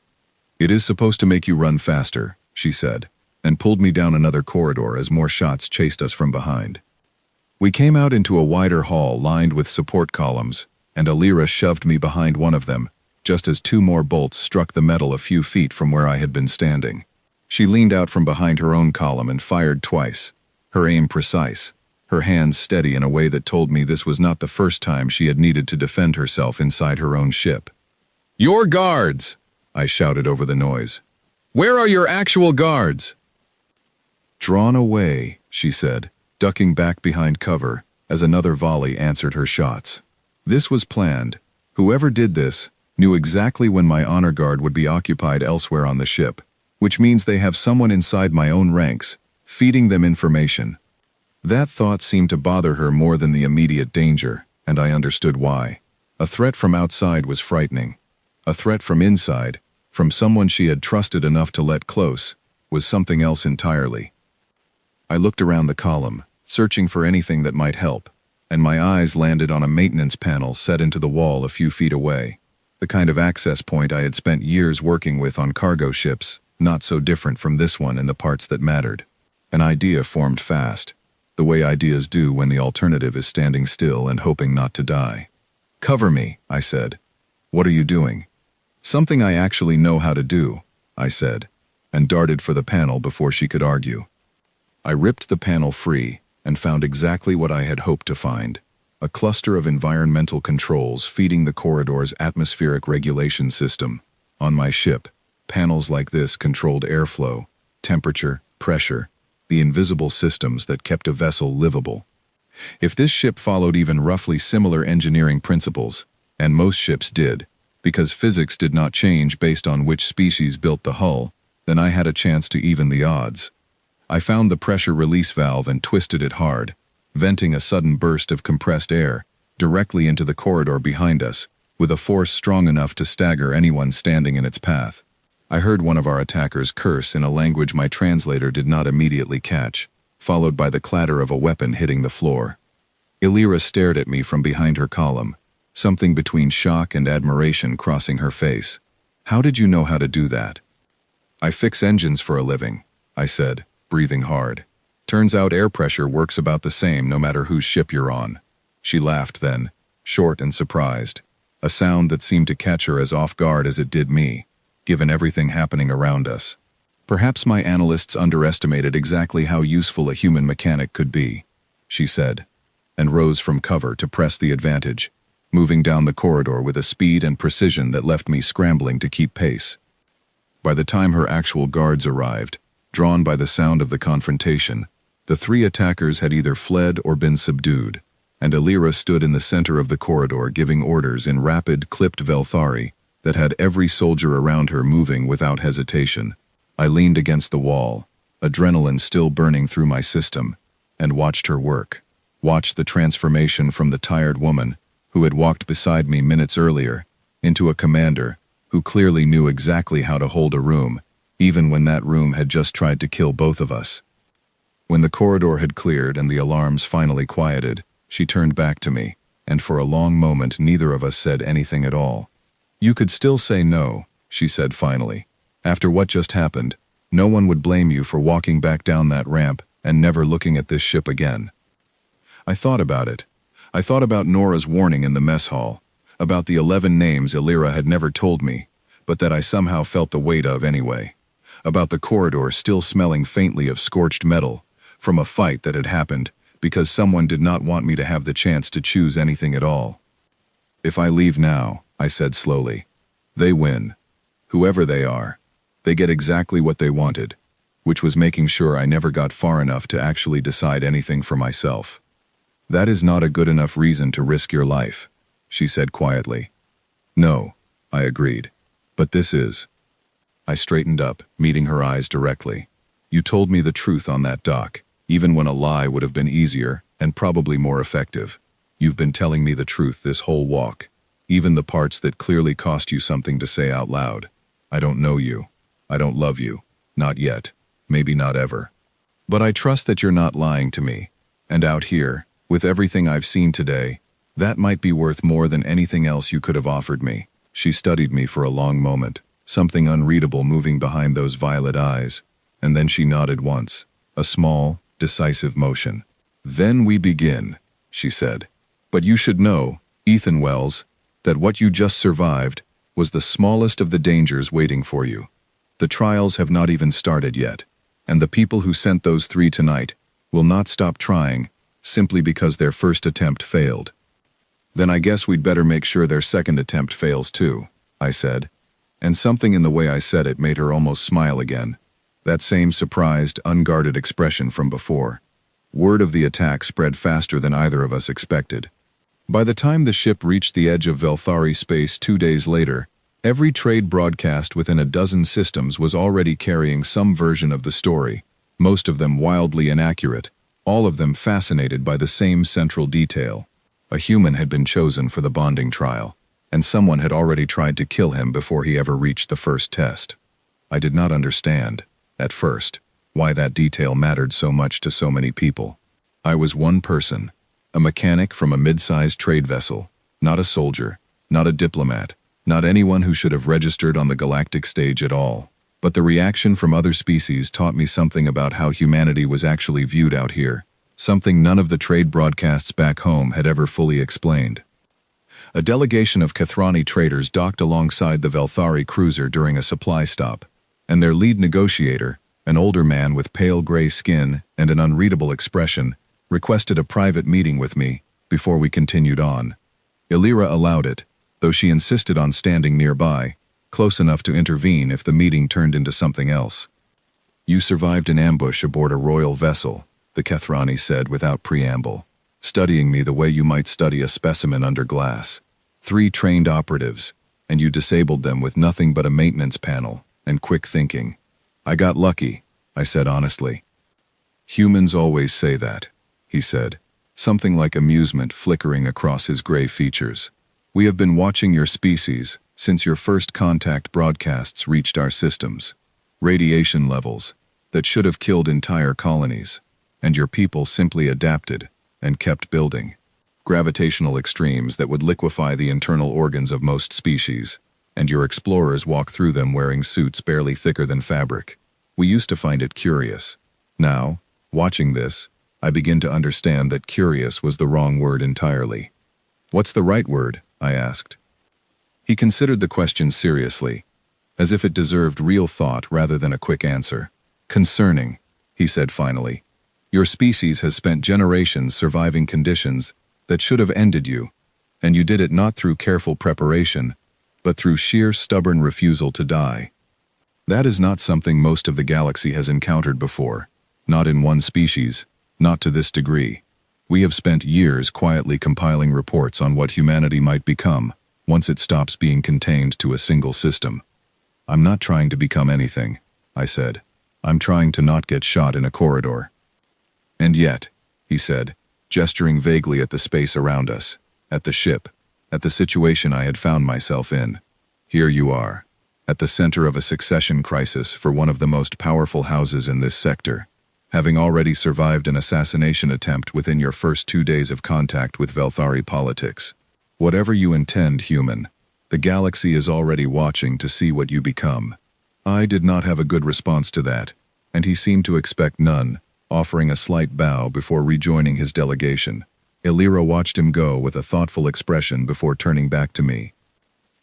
"It is supposed to make you run faster," she said, and pulled me down another corridor as more shots chased us from behind. We came out into a wider hall lined with support columns, and Illyra shoved me behind one of them, just as 2 more bolts struck the metal a few feet from where I had been standing. She leaned out from behind her own column and fired twice, her aim precise, her hands steady in a way that told me this was not the first time she had needed to defend herself inside her own ship. "Your guards!" I shouted over the noise. "Where are your actual guards?" "Drawn away," she said, ducking back behind cover as another volley answered her shots. This was planned. Whoever did this knew exactly when my honor guard would be occupied elsewhere on the ship, which means they have someone inside my own ranks, feeding them information. That thought seemed to bother her more than the immediate danger, and I understood why. A threat from outside was frightening. A threat from inside, from someone she had trusted enough to let close, was something else entirely. I looked around the column, searching for anything that might help, and my eyes landed on a maintenance panel set into the wall a few feet away. The kind of access point I had spent years working with on cargo ships, not so different from this one in the parts that mattered. An idea formed fast, the way ideas do when the alternative is standing still and hoping not to die. "Cover me," I said. "What are you doing?" "Something I actually know how to do," I said, and darted for the panel before she could argue. I ripped the panel free and found exactly what I had hoped to find: a cluster of environmental controls feeding the corridor's atmospheric regulation system. On my ship, panels like this controlled airflow, temperature, pressure, the invisible systems that kept a vessel livable. If this ship followed even roughly similar engineering principles, and most ships did, because physics did not change based on which species built the hull, then I had a chance to even the odds. I found the pressure release valve and twisted it hard, venting a sudden burst of compressed air directly into the corridor behind us, with a force strong enough to stagger anyone standing in its path. I heard one of our attackers curse in a language my translator did not immediately catch, followed by the clatter of a weapon hitting the floor. Illyra stared at me from behind her column, something between shock and admiration crossing her face. "How did you know how to do that?" "I fix engines for a living," I said, breathing hard. "Turns out air pressure works about the same no matter whose ship you're on." She laughed then, short and surprised, a sound that seemed to catch her as off guard as it did me, given everything happening around us. "Perhaps my analysts underestimated exactly how useful a human mechanic could be," she said, and rose from cover to press the advantage, moving down the corridor with a speed and precision that left me scrambling to keep pace. By the time her actual guards arrived, drawn by the sound of the confrontation, the three attackers had either fled or been subdued, and Illyra stood in the center of the corridor giving orders in rapid, clipped Velthari that had every soldier around her moving without hesitation. I leaned against the wall, adrenaline still burning through my system, and watched her work. Watched the transformation from the tired woman, who had walked beside me minutes earlier, into a commander who clearly knew exactly how to hold a room, even when that room had just tried to kill both of us. When the corridor had cleared and the alarms finally quieted, she turned back to me, and for a long moment neither of us said anything at all. "You could still say no," she said finally. "After what just happened, no one would blame you for walking back down that ramp and never looking at this ship again." I thought about it. I thought about Nora's warning in the mess hall, about the 11 names Illyra had never told me, but that I somehow felt the weight of anyway. About the corridor still smelling faintly of scorched metal, from a fight that had happened because someone did not want me to have the chance to choose anything at all. "If I leave now," I said slowly, "they win. Whoever they are, they get exactly what they wanted," which was making sure I never got far enough to actually decide anything for myself. "That is not a good enough reason to risk your life," she said quietly. "No," I agreed, "but this is." I straightened up, meeting her eyes directly. "You told me the truth on that dock, even when a lie would have been easier and probably more effective. You've been telling me the truth this whole walk, even the parts that clearly cost you something to say out loud. I don't know you. I don't love you. Not yet. Maybe not ever. But I trust that you're not lying to me. And out here, with everything I've seen today, that might be worth more than anything else you could have offered me." She studied me for a long moment, something unreadable moving behind those violet eyes, and then she nodded once, a small, decisive motion. "Then we begin," she said. "But you should know, Ethan Wells, that what you just survived was the smallest of the dangers waiting for you. The trials have not even started yet, and the people who sent those 3 tonight will not stop trying simply because their first attempt failed." "Then I guess we'd better make sure their second attempt fails too," I said, and something in the way I said it made her almost smile again, that same surprised, unguarded expression from before. Word of the attack spread faster than either of us expected. By the time the ship reached the edge of Velthari space 2 days later, every trade broadcast within a dozen systems was already carrying some version of the story, most of them wildly inaccurate, all of them fascinated by the same central detail. A human had been chosen for the bonding trial, and someone had already tried to kill him before he ever reached the first test. I did not understand, at first, why that detail mattered so much to so many people. I was one person, a mechanic from a mid-sized trade vessel, not a soldier, not a diplomat, not anyone who should have registered on the galactic stage at all. But the reaction from other species taught me something about how humanity was actually viewed out here, something none of the trade broadcasts back home had ever fully explained. A delegation of Kathrani traders docked alongside the Velthari cruiser during a supply stop, and their lead negotiator, an older man with pale gray skin and an unreadable expression, requested a private meeting with me before we continued on. Illyra allowed it, though she insisted on standing nearby, close enough to intervene if the meeting turned into something else. "You survived an ambush aboard a royal vessel," the Kathrani said without preamble, studying me the way you might study a specimen under glass. 3 trained operatives, and you disabled them with nothing but a maintenance panel and quick thinking. "I got lucky," I said honestly. "Humans always say that," he said, something like amusement flickering across his gray features. "We have been watching your species since your first contact broadcasts reached our systems. Radiation levels that should have killed entire colonies, and your people simply adapted and kept building. Gravitational extremes that would liquefy the internal organs of most species, and your explorers walk through them wearing suits barely thicker than fabric. We used to find it curious. Now, watching this, I begin to understand that curious was the wrong word entirely." "What's the right word?" I asked. He considered the question seriously, as if it deserved real thought rather than a quick answer. "Concerning," he said finally. "Your species has spent generations surviving conditions that should have ended you, and you did it not through careful preparation, but through sheer stubborn refusal to die. That is not something most of the galaxy has encountered before, not in one species, not to this degree. We have spent years quietly compiling reports on what humanity might become once it stops being contained to a single system. I'm not trying to become anything," I said. "I'm trying to not get shot in a corridor." "And yet," he said, gesturing vaguely at the space around us, at the ship, at the situation I had found myself in. "Here you are, at the center of a succession crisis for one of the most powerful houses in this sector, having already survived an assassination attempt within your first 2 days of contact with Velthari politics. Whatever you intend, human, the galaxy is already watching to see what you become." I did not have a good response to that, and he seemed to expect none, offering a slight bow before rejoining his delegation. Illyra watched him go with a thoughtful expression before turning back to me.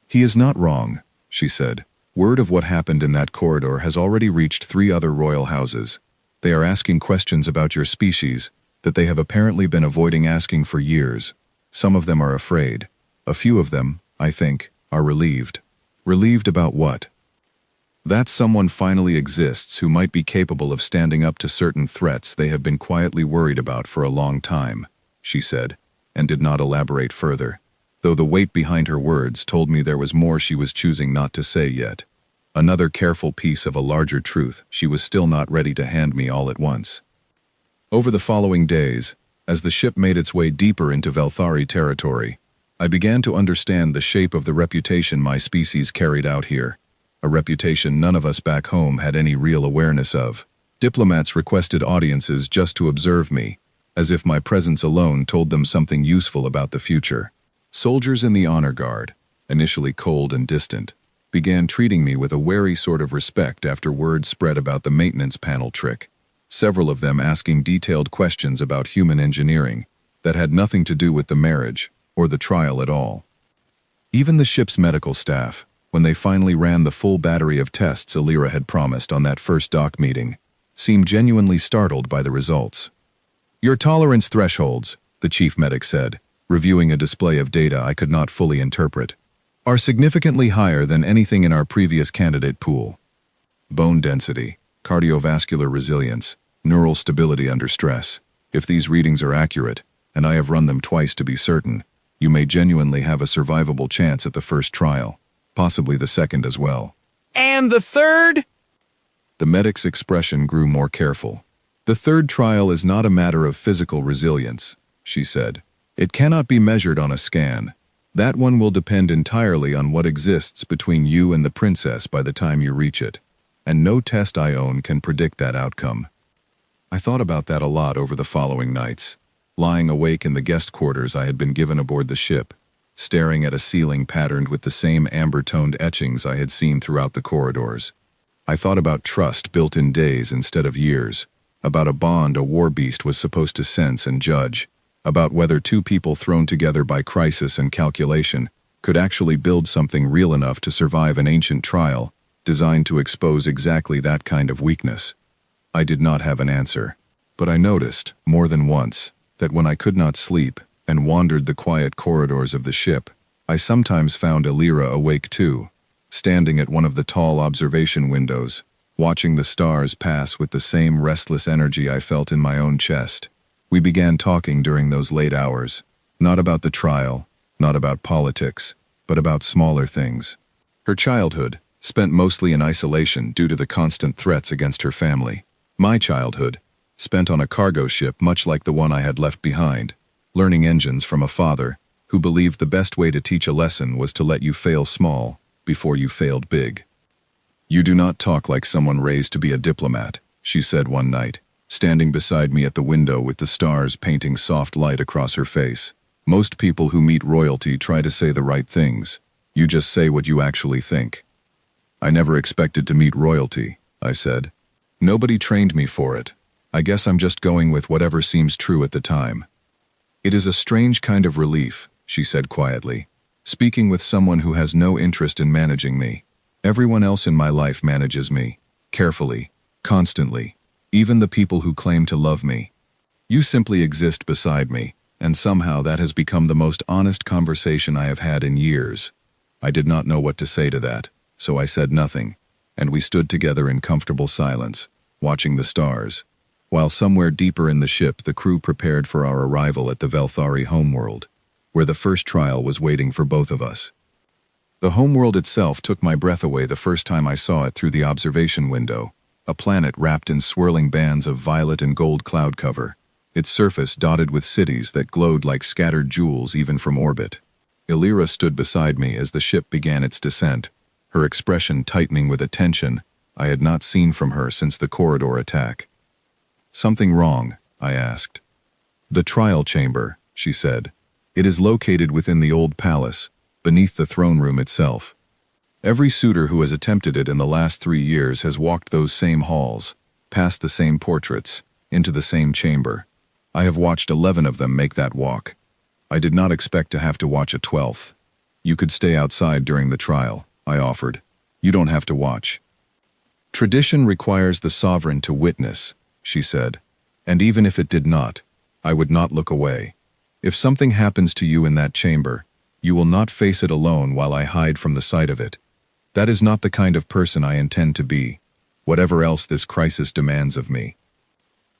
"He is not wrong," she said. "Word of what happened in that corridor has already reached 3 other royal houses. They are asking questions about your species that they have apparently been avoiding asking for years. Some of them are afraid. A few of them, I think, are relieved." "Relieved about what?" "That someone finally exists who might be capable of standing up to certain threats they have been quietly worried about for a long time," she said, and did not elaborate further, though the weight behind her words told me there was more she was choosing not to say yet. Another careful piece of a larger truth she was still not ready to hand me all at once. Over the following days, as the ship made its way deeper into Velthari territory, I began to understand the shape of the reputation my species carried out here, a reputation none of us back home had any real awareness of. Diplomats requested audiences just to observe me, as if my presence alone told them something useful about the future. Soldiers in the honor guard, initially cold and distant, began treating me with a wary sort of respect after word spread about the maintenance panel trick, several of them asking detailed questions about human engineering that had nothing to do with the marriage or the trial at all. Even the ship's medical staff, when they finally ran the full battery of tests Illyra had promised on that first dock meeting, seemed genuinely startled by the results. "Your tolerance thresholds," the chief medic said, reviewing a display of data I could not fully interpret, "are significantly higher than anything in our previous candidate pool. Bone density, cardiovascular resilience, neural stability under stress. If these readings are accurate, and I have run them twice to be certain, you may genuinely have a survivable chance at the first trial, possibly the second as well." "And the third?" The medic's expression grew more careful. The third trial is not a matter of physical resilience, she said. It cannot be measured on a scan. That one will depend entirely on what exists between you and the princess by the time you reach it, and no test I own can predict that outcome. I thought about that a lot over the following nights, lying awake in the guest quarters I had been given aboard the ship, staring at a ceiling patterned with the same amber-toned etchings I had seen throughout the corridors. I thought about trust built in days instead of years, about a bond a war beast was supposed to sense and judge, about whether two people thrown together by crisis and calculation could actually build something real enough to survive an ancient trial designed to expose exactly that kind of weakness. I did not have an answer, but I noticed, more than once, that when I could not sleep and wandered the quiet corridors of the ship, I sometimes found Elira awake too, standing at one of the tall observation windows, watching the stars pass with the same restless energy I felt in my own chest. We began talking during those late hours, not about the trial, not about politics, but about smaller things. Her childhood, spent mostly in isolation due to the constant threats against her family. My childhood, spent on a cargo ship much like the one I had left behind, learning engines from a father who believed the best way to teach a lesson was to let you fail small before you failed big. "You do not talk like someone raised to be a diplomat," she said one night, standing beside me at the window with the stars painting soft light across her face. "Most people who meet royalty try to say the right things. You just say what you actually think." "I never expected to meet royalty," I said. "Nobody trained me for it. I guess I'm just going with whatever seems true at the time." "It is a strange kind of relief," she said quietly, "speaking with someone who has no interest in managing me. Everyone else in my life manages me, carefully, constantly, even the people who claim to love me. You simply exist beside me, and somehow that has become the most honest conversation I have had in years." I did not know what to say to that, so I said nothing, and we stood together in comfortable silence, watching the stars, while somewhere deeper in the ship the crew prepared for our arrival at the Velthari homeworld, where the first trial was waiting for both of us. The homeworld itself took my breath away the first time I saw it through the observation window, a planet wrapped in swirling bands of violet and gold cloud cover, its surface dotted with cities that glowed like scattered jewels even from orbit. Elira stood beside me as the ship began its descent, her expression tightening with a tension I had not seen from her since the corridor attack. "Something wrong?" I asked. "The trial chamber," she said. "It is located within the old palace, beneath the throne room itself. Every suitor who has attempted it in the last 3 years has walked those same halls, past the same portraits, into the same chamber. I have watched 11 of them make that walk. I did not expect to have to watch a 12th. You could stay outside during the trial," I offered. "You don't have to watch." "Tradition requires the sovereign to witness," she said, "and even if it did not, I would not look away. If something happens to you in that chamber, you will not face it alone while I hide from the sight of it. That is not the kind of person I intend to be, whatever else this crisis demands of me."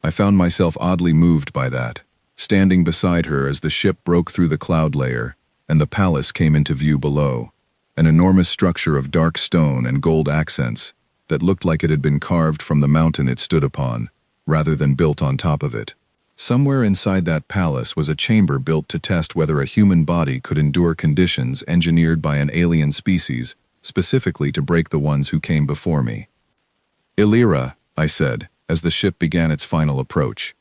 I found myself oddly moved by that, standing beside her as the ship broke through the cloud layer and the palace came into view below, an enormous structure of dark stone and gold accents that looked like it had been carved from the mountain it stood upon, rather than built on top of it. Somewhere inside that palace was a chamber built to test whether a human body could endure conditions engineered by an alien species, specifically to break the ones who came before me. "Elira," I said, as the ship began its final approach,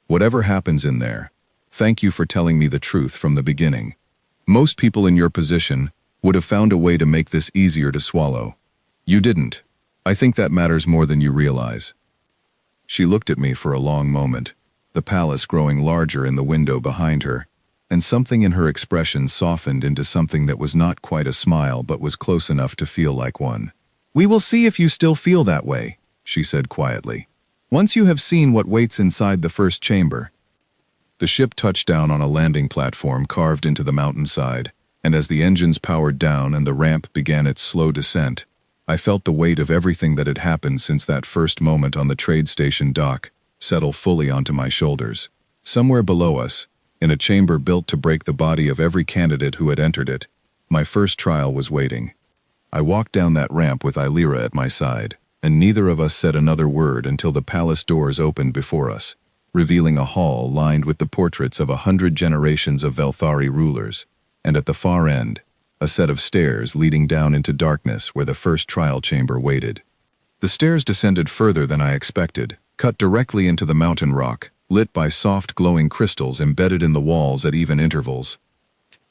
"whatever happens in there, thank you for telling me the truth from the beginning. Most people in your position would have found a way to make this easier to swallow. You didn't. I think that matters more than you realize." She looked at me for a long moment, the palace growing larger in the window behind her, and something in her expression softened into something that was not quite a smile but was close enough to feel like one. "We will see if you still feel that way," she said quietly, "once you have seen what waits inside the first chamber." The ship touched down on a landing platform carved into the mountainside, and as the engines powered down and the ramp began its slow descent, I felt the weight of everything that had happened since that first moment on the trade station dock settle fully onto my shoulders. Somewhere below us, in a chamber built to break the body of every candidate who had entered it, my first trial was waiting. I walked down that ramp with Elira at my side. and neither of us said another word until the palace doors opened before us, revealing a hall lined with the portraits of 100 generations of Velthari rulers, and at the far end, a set of stairs leading down into darkness where the first trial chamber waited. The stairs descended further than I expected, cut directly into the mountain rock, lit by soft glowing crystals embedded in the walls at even intervals.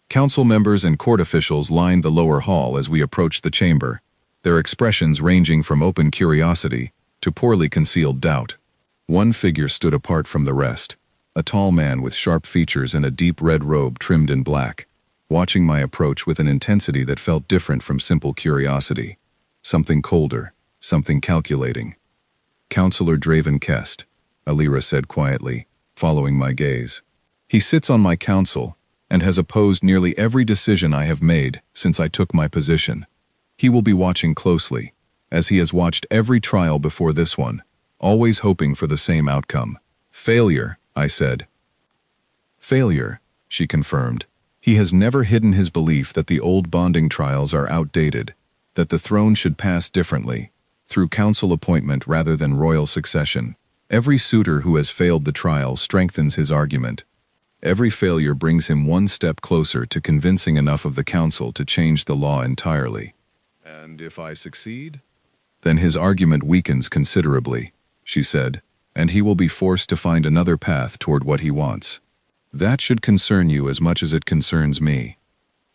Council members and court officials lined the lower hall as we approached the chamber, their expressions ranging from open curiosity to poorly concealed doubt. One figure stood apart from the rest, a tall man with sharp features and a deep red robe trimmed in black, watching my approach with an intensity that felt different from simple curiosity. Something colder, something calculating. "Counselor Draven Kest," Alira said quietly, following my gaze. "He sits on my council and has opposed nearly every decision I have made since I took my position. He will be watching closely, as he has watched every trial before this one, always hoping for the same outcome." "Failure," I said. "Failure," she confirmed. "He has never hidden his belief that the old bonding trials are outdated, that the throne should pass differently, through council appointment rather than royal succession. Every suitor who has failed the trial strengthens his argument. Every failure brings him one step closer to convincing enough of the council to change the law entirely. And if I succeed? Then his argument weakens considerably," she said, "and he will be forced to find another path toward what he wants. That should concern you as much as it concerns me."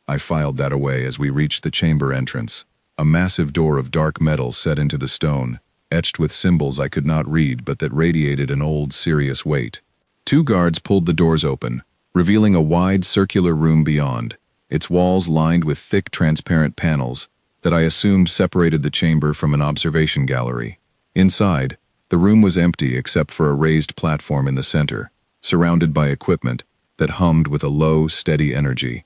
I filed that away as we reached the chamber entrance, a massive door of dark metal set into the stone, etched with symbols I could not read but that radiated an old, serious weight. 2 guards pulled the doors open, revealing a wide, circular room beyond, its walls lined with thick, transparent panels that I assumed separated the chamber from an observation gallery. Inside, the room was empty except for a raised platform in the center, surrounded by equipment that hummed with a low, steady energy.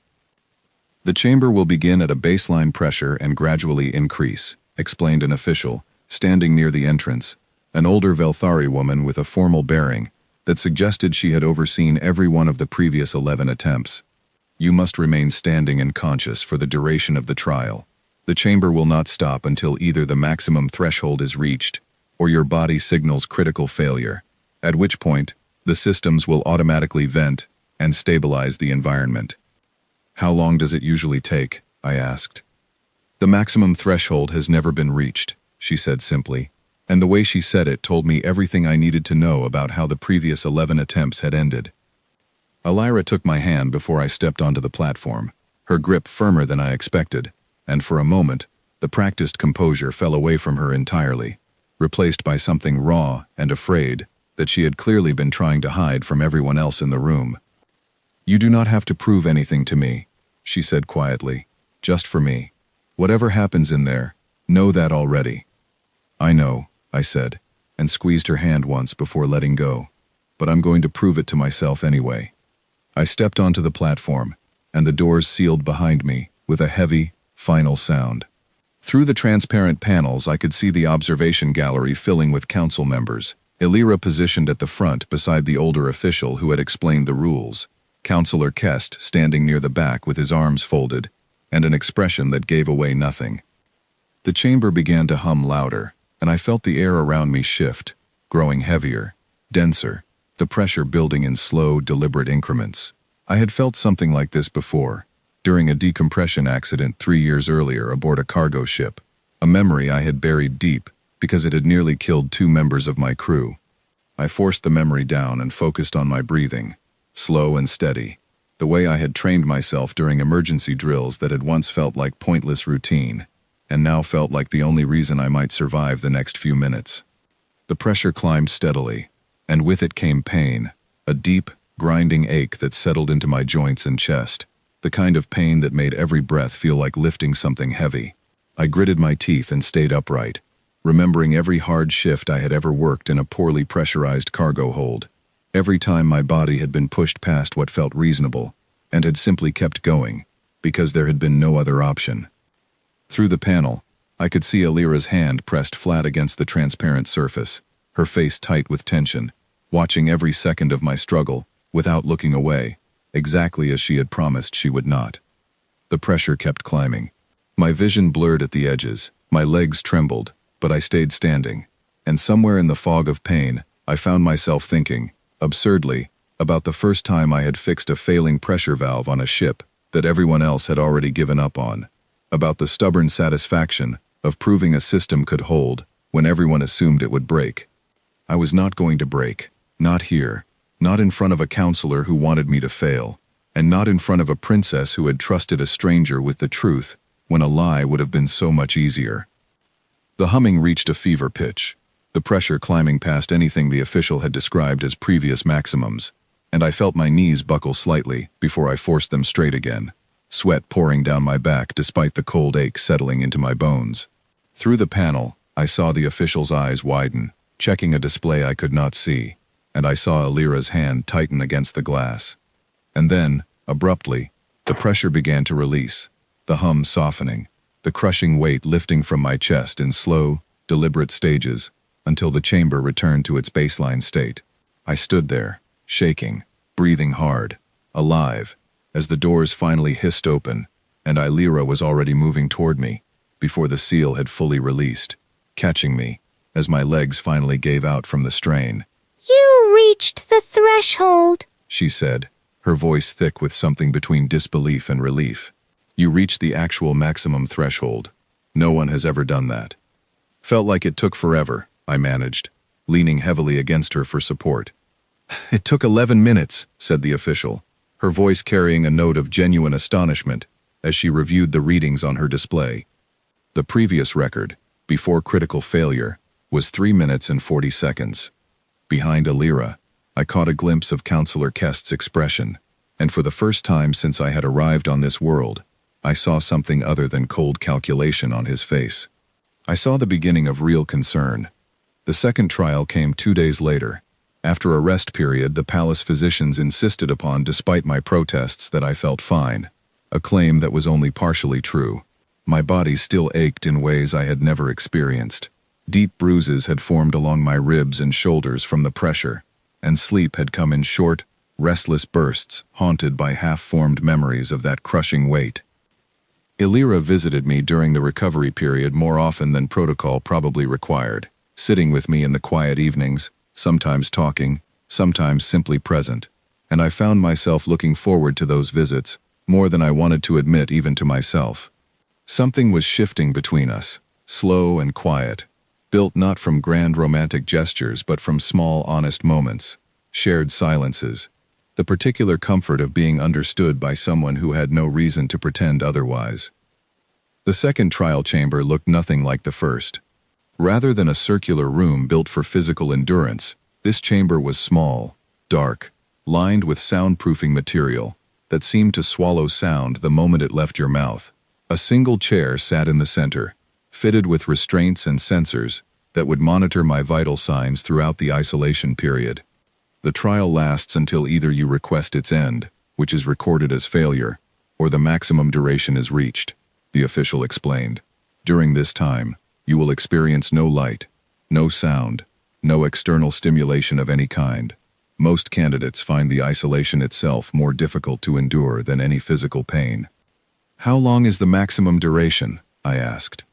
"The chamber will begin at a baseline pressure and gradually increase," explained an official, standing near the entrance, an older Velthari woman with a formal bearing that suggested she had overseen every one of the previous 11 attempts. "You must remain standing and conscious for the duration of the trial. The chamber will not stop until either the maximum threshold is reached or your body signals critical failure, at which point the systems will automatically vent and stabilize the environment." "How long does it usually take?" I asked. "The maximum threshold has never been reached," she said simply, and the way she said it told me everything I needed to know about how the previous 11 attempts had ended. Alira took my hand before I stepped onto the platform, her grip firmer than I expected, and for a moment, the practiced composure fell away from her entirely, replaced by something raw and afraid that she had clearly been trying to hide from everyone else in the room. "You do not have to prove anything to me," she said quietly, "just for me. Whatever happens in there, know that already." "I know," I said, and squeezed her hand once before letting go. "But I'm going to prove it to myself anyway." I stepped onto the platform, and the doors sealed behind me with a heavy, final sound. Through the transparent panels I could see the observation gallery filling with council members, Alira positioned at the front beside the older official who had explained the rules, Counselor Kest standing near the back with his arms folded, and an expression that gave away nothing. The chamber began to hum louder, and I felt the air around me shift, growing heavier, denser, the pressure building in slow, deliberate increments. I had felt something like this before, during a decompression accident 3 years earlier aboard a cargo ship, a memory I had buried deep because it had nearly killed 2 members of my crew. I forced the memory down and focused on my breathing, slow and steady, the way I had trained myself during emergency drills that had once felt like pointless routine, and now felt like the only reason I might survive the next few minutes. The pressure climbed steadily, and with it came pain, a deep, grinding ache that settled into my joints and chest, the kind of pain that made every breath feel like lifting something heavy. I gritted my teeth and stayed upright, remembering every hard shift I had ever worked in a poorly pressurized cargo hold, every time my body had been pushed past what felt reasonable, and had simply kept going, because there had been no other option. Through the panel, I could see Alira's hand pressed flat against the transparent surface, her face tight with tension, watching every second of my struggle, without looking away, exactly as she had promised she would not. The pressure kept climbing. My vision blurred at the edges, my legs trembled, but I stayed standing. And somewhere in the fog of pain, I found myself thinking, absurdly, about the first time I had fixed a failing pressure valve on a ship that everyone else had already given up on. About the stubborn satisfaction of proving a system could hold when everyone assumed it would break. I was not going to break. Not here. Not in front of a counselor who wanted me to fail. And not in front of a princess who had trusted a stranger with the truth when a lie would have been so much easier. The humming reached a fever pitch, the pressure climbing past anything the official had described as previous maximums, and I felt my knees buckle slightly before I forced them straight again, sweat pouring down my back despite the cold ache settling into my bones. Through the panel, I saw the official's eyes widen, checking a display I could not see, and I saw Alira's hand tighten against the glass. And then, abruptly, the pressure began to release, the hum softening, the crushing weight lifting from my chest in slow, deliberate stages until the chamber returned to its baseline state. I stood there, shaking, breathing hard, alive, as the doors finally hissed open, and Alira was already moving toward me before the seal had fully released, catching me as my legs finally gave out from the strain. "You reached the threshold," she said, her voice thick with something between disbelief and relief. You reached the actual maximum threshold. No one has ever done that. Felt like it took forever, I managed, leaning heavily against her for support. It took 11 minutes, said the official, her voice carrying a note of genuine astonishment as she reviewed the readings on her display. The previous record, before critical failure, was 3 minutes and 40 seconds. Behind Alira, I caught a glimpse of Counselor Kest's expression, and for the first time since I had arrived on this world, I saw something other than cold calculation on his face. I saw the beginning of real concern. The second trial came 2 days later. After a rest period, the palace physicians insisted upon, despite my protests, that I felt fine, a claim that was only partially true. My body still ached in ways I had never experienced. Deep bruises had formed along my ribs and shoulders from the pressure, and sleep had come in short, restless bursts, haunted by half-formed memories of that crushing weight. Alira visited me during the recovery period more often than protocol probably required, sitting with me in the quiet evenings, sometimes talking, sometimes simply present, and I found myself looking forward to those visits, more than I wanted to admit even to myself. Something was shifting between us, slow and quiet, built not from grand romantic gestures but from small, honest moments, shared silences, the particular comfort of being understood by someone who had no reason to pretend otherwise. The second trial chamber looked nothing like the first. Rather than a circular room built for physical endurance, this chamber was small, dark, lined with soundproofing material that seemed to swallow sound the moment it left your mouth. A single chair sat in the center, fitted with restraints and sensors that would monitor my vital signs throughout the isolation period. The trial lasts until either you request its end, which is recorded as failure, or the maximum duration is reached, the official explained. During this time, you will experience no light, no sound, no external stimulation of any kind. Most candidates find the isolation itself more difficult to endure than any physical pain. How long is the maximum duration? I asked.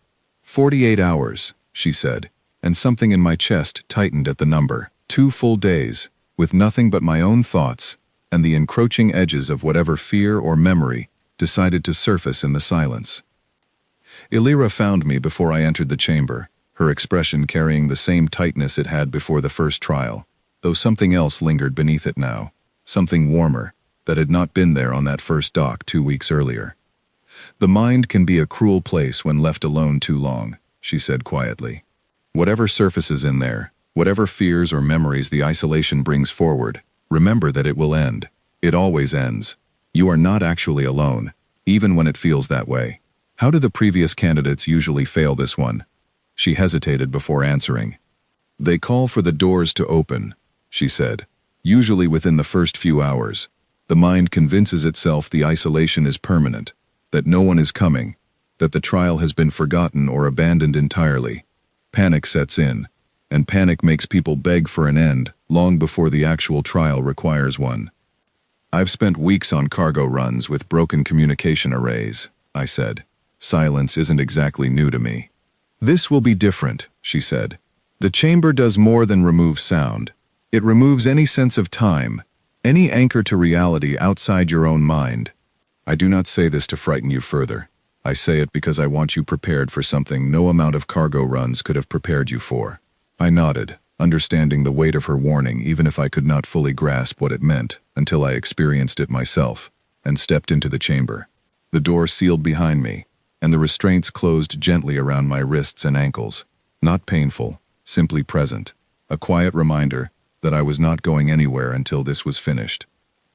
48 hours, she said, and something in my chest tightened at the number. 2 full days, with nothing but my own thoughts and the encroaching edges of whatever fear or memory decided to surface in the silence. Alira found me before I entered the chamber, her expression carrying the same tightness it had before the first trial, though something else lingered beneath it now, something warmer, that had not been there on that first dock 2 weeks earlier. The mind can be a cruel place when left alone too long, she said quietly. Whatever surfaces in there, whatever fears or memories the isolation brings forward, remember that it will end. It always ends. You are not actually alone, even when it feels that way. How do the previous candidates usually fail this one? She hesitated before answering. They call for the doors to open, she said, usually within the first few hours. The mind convinces itself the isolation is permanent, that no one is coming, that the trial has been forgotten or abandoned entirely. Panic sets in, and panic makes people beg for an end long before the actual trial requires one. I've spent weeks on cargo runs with broken communication arrays, I said. Silence isn't exactly new to me. This will be different, she said. The chamber does more than remove sound. It removes any sense of time, any anchor to reality outside your own mind. I do not say this to frighten you further. I say it because I want you prepared for something no amount of cargo runs could have prepared you for. I nodded, understanding the weight of her warning even if I could not fully grasp what it meant until I experienced it myself, and stepped into the chamber. The door sealed behind me, and the restraints closed gently around my wrists and ankles. Not painful, simply present. A quiet reminder that I was not going anywhere until this was finished.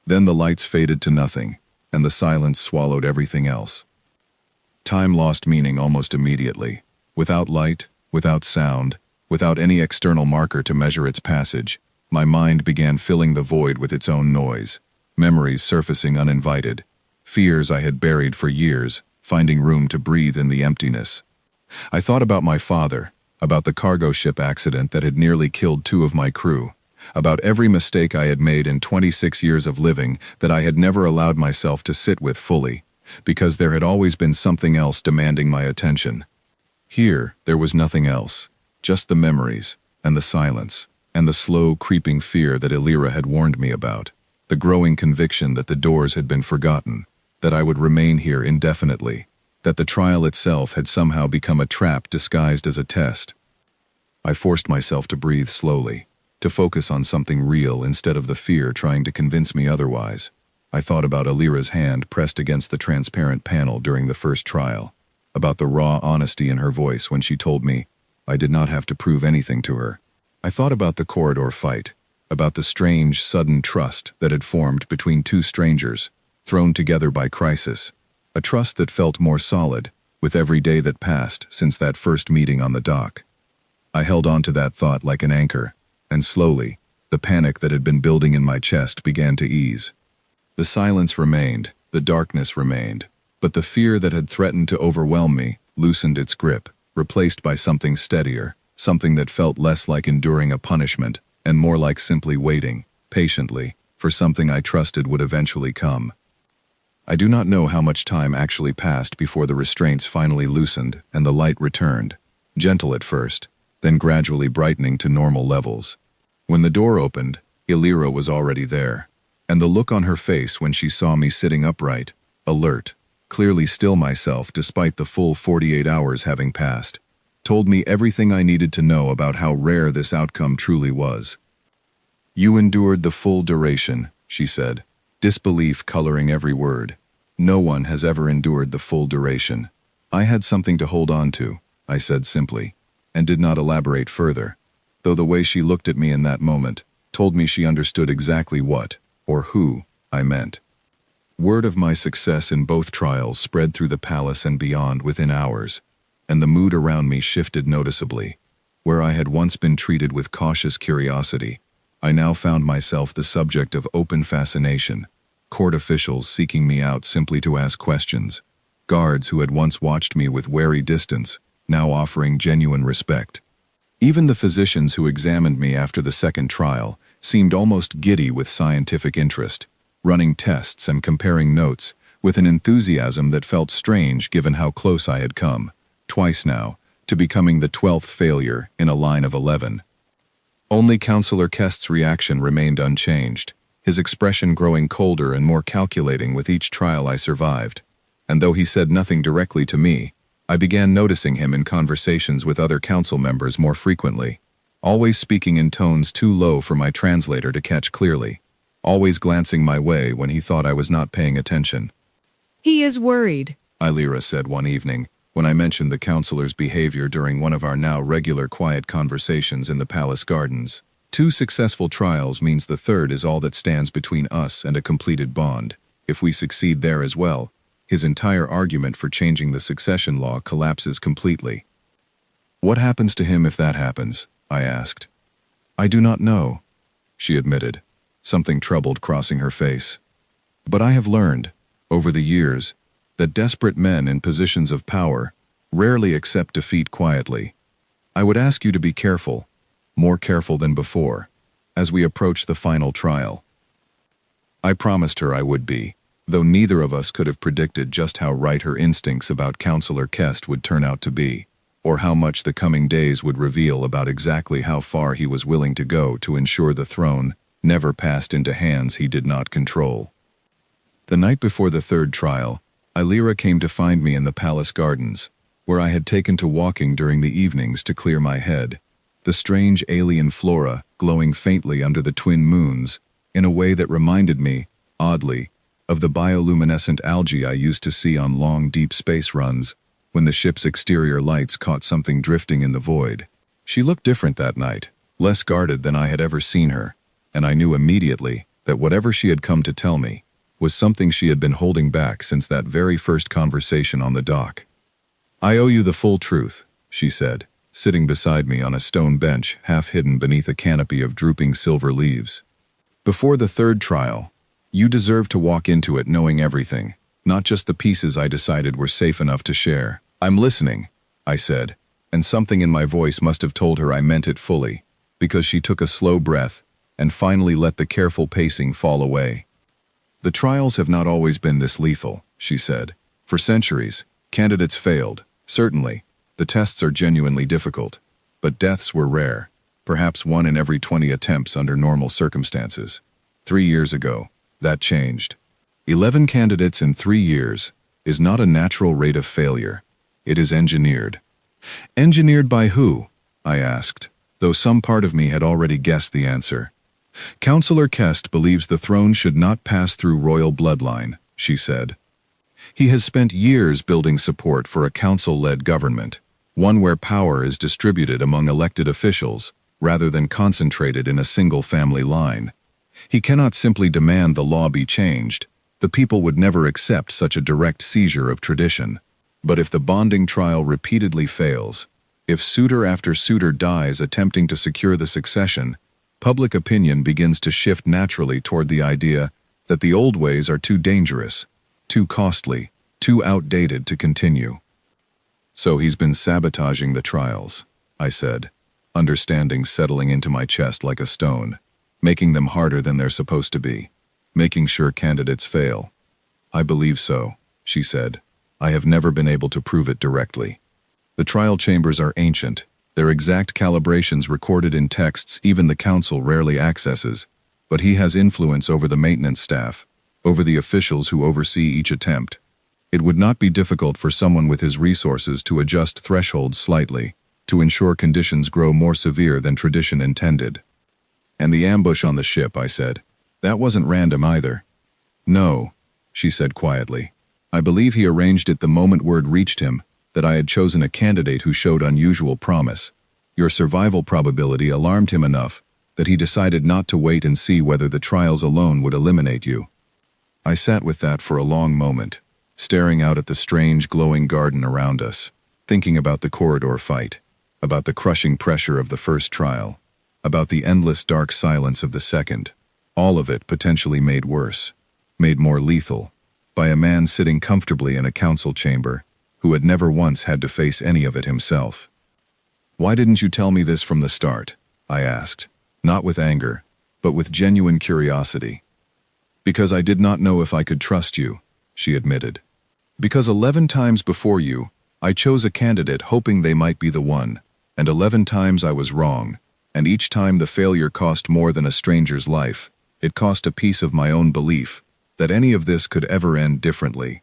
Then the lights faded to nothing, and the silence swallowed everything else. Time lost meaning almost immediately. Without light, without sound, without any external marker to measure its passage, my mind began filling the void with its own noise, memories surfacing uninvited, fears I had buried for years, finding room to breathe in the emptiness. I thought about my father, about the cargo ship accident that had nearly killed 2 of my crew, about every mistake I had made in 26 years of living that I had never allowed myself to sit with fully, because there had always been something else demanding my attention. Here, there was nothing else, just the memories, and the silence, and the slow, creeping fear that Elira had warned me about, the growing conviction that the doors had been forgotten, that I would remain here indefinitely, that the trial itself had somehow become a trap disguised as a test. I forced myself to breathe slowly, to focus on something real instead of the fear trying to convince me otherwise. I thought about Elira's hand pressed against the transparent panel during the first trial, about the raw honesty in her voice when she told me I did not have to prove anything to her. I thought about the corridor fight, about the strange, sudden trust that had formed between 2 strangers, thrown together by crisis, a trust that felt more solid with every day that passed since that first meeting on the dock. I held on to that thought like an anchor, and slowly, the panic that had been building in my chest began to ease. The silence remained, the darkness remained, but the fear that had threatened to overwhelm me loosened its grip, replaced by something steadier, something that felt less like enduring a punishment and more like simply waiting, patiently, for something I trusted would eventually come. I do not know how much time actually passed before the restraints finally loosened and the light returned, gentle at first, then gradually brightening to normal levels. When the door opened, Elira was already there, and the look on her face when she saw me sitting upright, alert, clearly still myself despite the full 48 hours having passed, told me everything I needed to know about how rare this outcome truly was. You endured the full duration, she said, disbelief coloring every word. No one has ever endured the full duration. I had something to hold on to, I said simply, and did not elaborate further, though the way she looked at me in that moment told me she understood exactly what, or who, I meant. Word of my success in both trials spread through the palace and beyond within hours, and the mood around me shifted noticeably. Where I had once been treated with cautious curiosity, I now found myself the subject of open fascination, court officials seeking me out simply to ask questions, guards who had once watched me with wary distance, now offering genuine respect. Even the physicians who examined me after the second trial seemed almost giddy with scientific interest, running tests and comparing notes with an enthusiasm that felt strange given how close I had come, twice now, to becoming the 12th failure in a line of 11. Only Counselor Kest's reaction remained unchanged, his expression growing colder and more calculating with each trial I survived, and though he said nothing directly to me, I began noticing him in conversations with other council members more frequently, always speaking in tones too low for my translator to catch clearly, always glancing my way when he thought I was not paying attention. He is worried, Elira said one evening, when I mentioned the counselor's behavior during one of our now regular quiet conversations in the palace gardens. 2 successful trials means the third is all that stands between us and a completed bond. If we succeed there as well, his entire argument for changing the succession law collapses completely. What happens to him if that happens? I asked. I do not know, she admitted, something troubled crossing her face. But I have learned, over the years, that desperate men in positions of power rarely accept defeat quietly. I would ask you to be careful, more careful than before, as we approach the final trial. I promised her I would be, though neither of us could have predicted just how right her instincts about Counselor Kest would turn out to be. or how much the coming days would reveal about exactly how far he was willing to go to ensure the throne never passed into hands he did not control. The night before the third trial, Illyra came to find me in the palace gardens, where I had taken to walking during the evenings to clear my head, the strange alien flora glowing faintly under the twin moons in a way that reminded me, oddly, of the bioluminescent algae I used to see on long, deep space runs when the ship's exterior lights caught something drifting in the void. She looked different that night, less guarded than I had ever seen her, and I knew immediately that whatever she had come to tell me was something she had been holding back since that very first conversation on the dock. "I owe you the full truth," she said, sitting beside me on a stone bench half hidden beneath a canopy of drooping silver leaves. "Before the third trial, you deserve to walk into it knowing everything, not just the pieces I decided were safe enough to share." "I'm listening," I said, and something in my voice must have told her I meant it fully, because she took a slow breath and finally let the careful pacing fall away. "The trials have not always been this lethal," she said. "For centuries, candidates failed. Certainly, the tests are genuinely difficult, but deaths were rare, perhaps 1 in every 20 attempts under normal circumstances. 3 years ago, that changed. 11 candidates in 3 years is not a natural rate of failure. It is engineered." "Engineered by who?" I asked, though some part of me had already guessed the answer. "Councillor Kest believes the throne should not pass through royal bloodline," she said. "He has spent years building support for a council-led government, one where power is distributed among elected officials rather than concentrated in a single family line. He cannot simply demand the law be changed. The people would never accept such a direct seizure of tradition. But if the bonding trial repeatedly fails, if suitor after suitor dies attempting to secure the succession, public opinion begins to shift naturally toward the idea that the old ways are too dangerous, too costly, too outdated to continue." "So he's been sabotaging the trials," I said, understanding settling into my chest like a stone, making them harder than they're supposed to be, making sure candidates fail. "I believe so," she said. "I have never been able to prove it directly. The trial chambers are ancient, their exact calibrations recorded in texts even the council rarely accesses, but he has influence over the maintenance staff, over the officials who oversee each attempt. It would not be difficult for someone with his resources to adjust thresholds slightly, to ensure conditions grow more severe than tradition intended." "And the ambush on the ship," I said. "That wasn't random either." "No," she said quietly. "I believe he arranged it the moment word reached him that I had chosen a candidate who showed unusual promise. Your survival probability alarmed him enough that he decided not to wait and see whether the trials alone would eliminate you." I sat with that for a long moment, staring out at the strange glowing garden around us, thinking about the corridor fight, about the crushing pressure of the first trial, about the endless dark silence of the second, all of it potentially made worse, made more lethal, by a man sitting comfortably in a council chamber who had never once had to face any of it himself. "Why didn't you tell me this from the start?" I asked, not with anger, but with genuine curiosity. "Because I did not know if I could trust you," she admitted. "Because 11 times before you, I chose a candidate hoping they might be the one, and 11 times I was wrong, and each time the failure cost more than a stranger's life. It cost a piece of my own belief that any of this could ever end differently.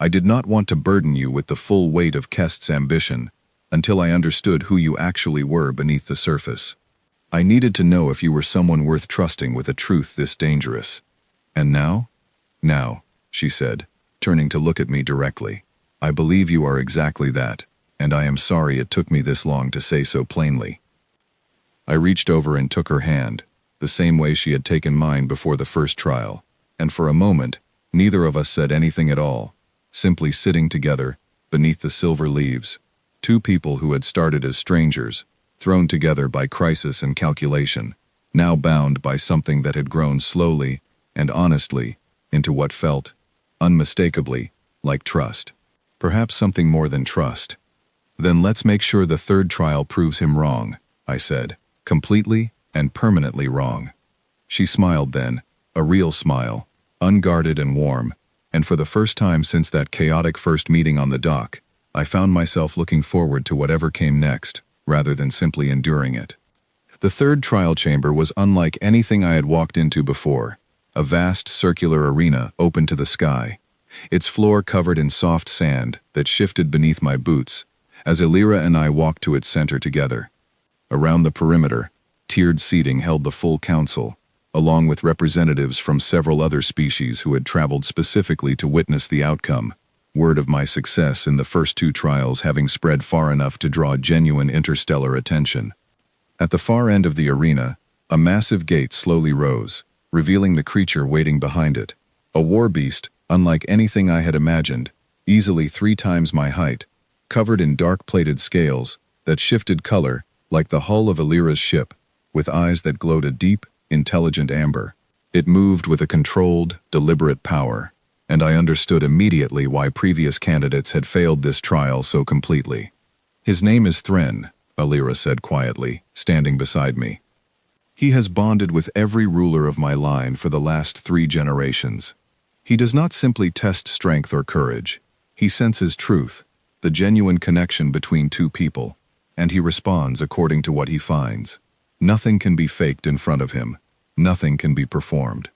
I did not want to burden you with the full weight of Kest's ambition until I understood who you actually were beneath the surface. I needed to know if you were someone worth trusting with a truth this dangerous. And now?" "Now," she said, turning to look at me directly. "I believe you are exactly that, and I am sorry it took me this long to say so plainly." I reached over and took her hand, the same way she had taken mine before the first trial, and for a moment, neither of us said anything at all, simply sitting together, beneath the silver leaves, two people who had started as strangers, thrown together by crisis and calculation, now bound by something that had grown slowly and honestly into what felt, unmistakably, like trust. Perhaps something more than trust. "Then let's make sure the third trial proves him wrong," I said, "completely and permanently wrong." She smiled then, a real smile, unguarded and warm, and for the first time since that chaotic first meeting on the dock, I found myself looking forward to whatever came next, rather than simply enduring it. The third trial chamber was unlike anything I had walked into before, a vast circular arena open to the sky, its floor covered in soft sand that shifted beneath my boots as Elira and I walked to its center together. Around the perimeter, tiered seating held the full council, along with representatives from several other species who had traveled specifically to witness the outcome, word of my success in the first two trials having spread far enough to draw genuine interstellar attention. At the far end of the arena, a massive gate slowly rose, revealing the creature waiting behind it, a war beast unlike anything I had imagined, easily 3 times my height, covered in dark-plated scales that shifted color like the hull of Elira's ship, with eyes that glowed a deep, intelligent amber. It moved with a controlled, deliberate power, and I understood immediately why previous candidates had failed this trial so completely. "His name is Thren," Elira said quietly, standing beside me. "He has bonded with every ruler of my line for the last 3 generations. He does not simply test strength or courage. He senses truth, the genuine connection between two people, and he responds according to what he finds. Nothing can be faked in front of him. Nothing can be performed."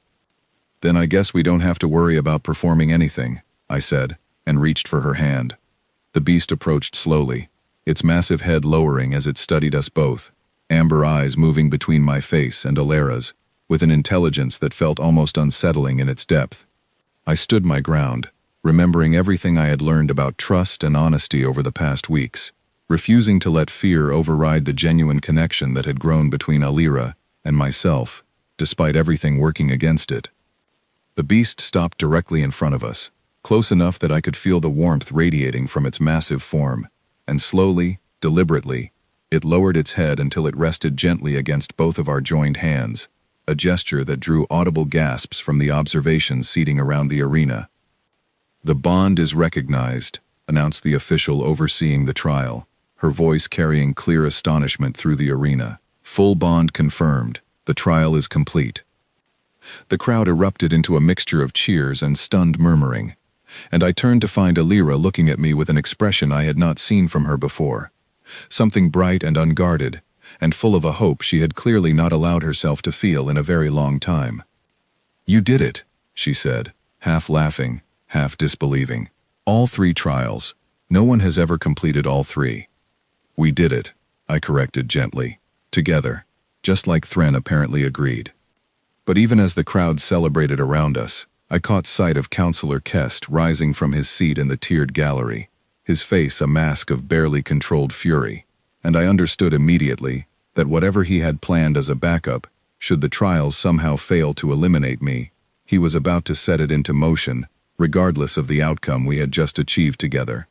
"Then I guess we don't have to worry about performing anything," I said, and reached for her hand. The beast approached slowly, its massive head lowering as it studied us both, amber eyes moving between my face and Elira's, with an intelligence that felt almost unsettling in its depth. I stood my ground, remembering everything I had learned about trust and honesty over the past weeks, refusing to let fear override the genuine connection that had grown between Elira and myself, despite everything working against it. The beast stopped directly in front of us, close enough that I could feel the warmth radiating from its massive form, and slowly, deliberately, it lowered its head until it rested gently against both of our joined hands, a gesture that drew audible gasps from the observations seating around the arena. "The bond is recognized," announced the official overseeing the trial, her voice carrying clear astonishment through the arena. "Full bond confirmed. The trial is complete." The crowd erupted into a mixture of cheers and stunned murmuring, and I turned to find Elira looking at me with an expression I had not seen from her before, something bright and unguarded, and full of a hope she had clearly not allowed herself to feel in a very long time. "You did it," she said, half laughing, half disbelieving. "All 3 trials. No one has ever completed all 3. "We did it," I corrected gently. "Together," just like Thren apparently agreed. But even as the crowd celebrated around us, I caught sight of Counselor Kest rising from his seat in the tiered gallery, his face a mask of barely controlled fury, and I understood immediately that whatever he had planned as a backup, should the trials somehow fail to eliminate me, he was about to set it into motion, regardless of the outcome we had just achieved together.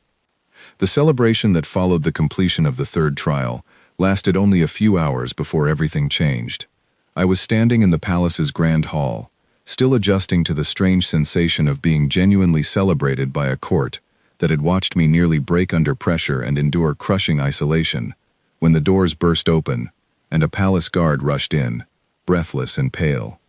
The celebration that followed the completion of the third trial lasted only a few hours before everything changed. I was standing in the palace's grand hall, still adjusting to the strange sensation of being genuinely celebrated by a court that had watched me nearly break under pressure and endure crushing isolation, when the doors burst open and a palace guard rushed in, breathless and pale.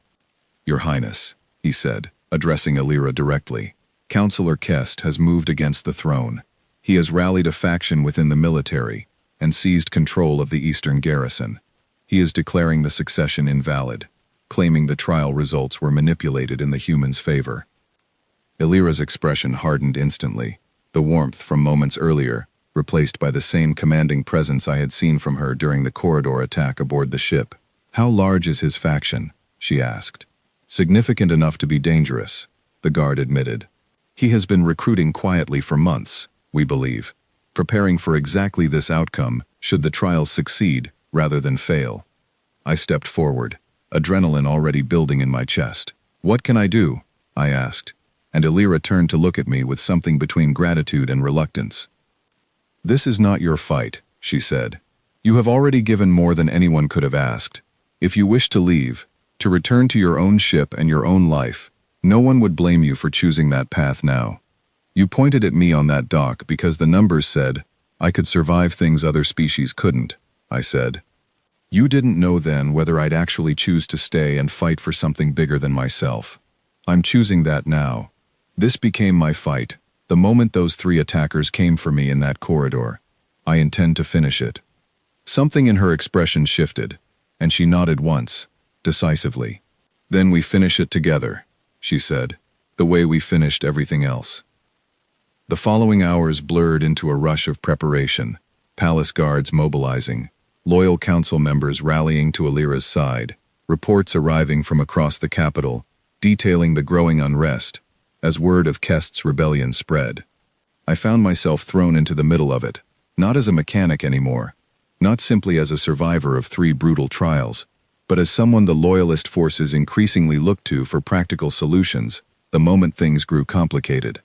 "Your Highness," he said, addressing Elira directly, "Counselor Kest has moved against the throne. He has rallied a faction within the military and seized control of the eastern garrison. He is declaring the succession invalid, claiming the trial results were manipulated in the humans' favor." Elira's expression hardened instantly, the warmth from moments earlier replaced by the same commanding presence I had seen from her during the corridor attack aboard the ship. "How large is his faction?" she asked. "Significant enough to be dangerous," the guard admitted. "He has been recruiting quietly for months, we believe, preparing for exactly this outcome should the trials succeed rather than fail." I stepped forward, adrenaline already building in my chest. "What can I do?" I asked, and Elira turned to look at me with something between gratitude and reluctance. "This is not your fight," she said. "You have already given more than anyone could have asked. If you wish to leave, to return to your own ship and your own life, no one would blame you for choosing that path now. You pointed at me on that dock because the numbers said I could survive things other species couldn't," I said. "You didn't know then whether I'd actually choose to stay and fight for something bigger than myself. I'm choosing that now. This became my fight, The moment those 3 attackers came for me in that corridor, I intend to finish it. Something in her expression shifted, and she nodded once, decisively. Then we finish it together, she said, the way we finished everything else. The following hours blurred into a rush of preparation, palace guards mobilizing, loyal council members rallying to Alira's side, reports arriving from across the capital, detailing the growing unrest, as word of Kest's rebellion spread. I found myself thrown into the middle of it, not as a mechanic anymore, not simply as a survivor of 3 brutal trials, but as someone the loyalist forces increasingly looked to for practical solutions the moment things grew complicated.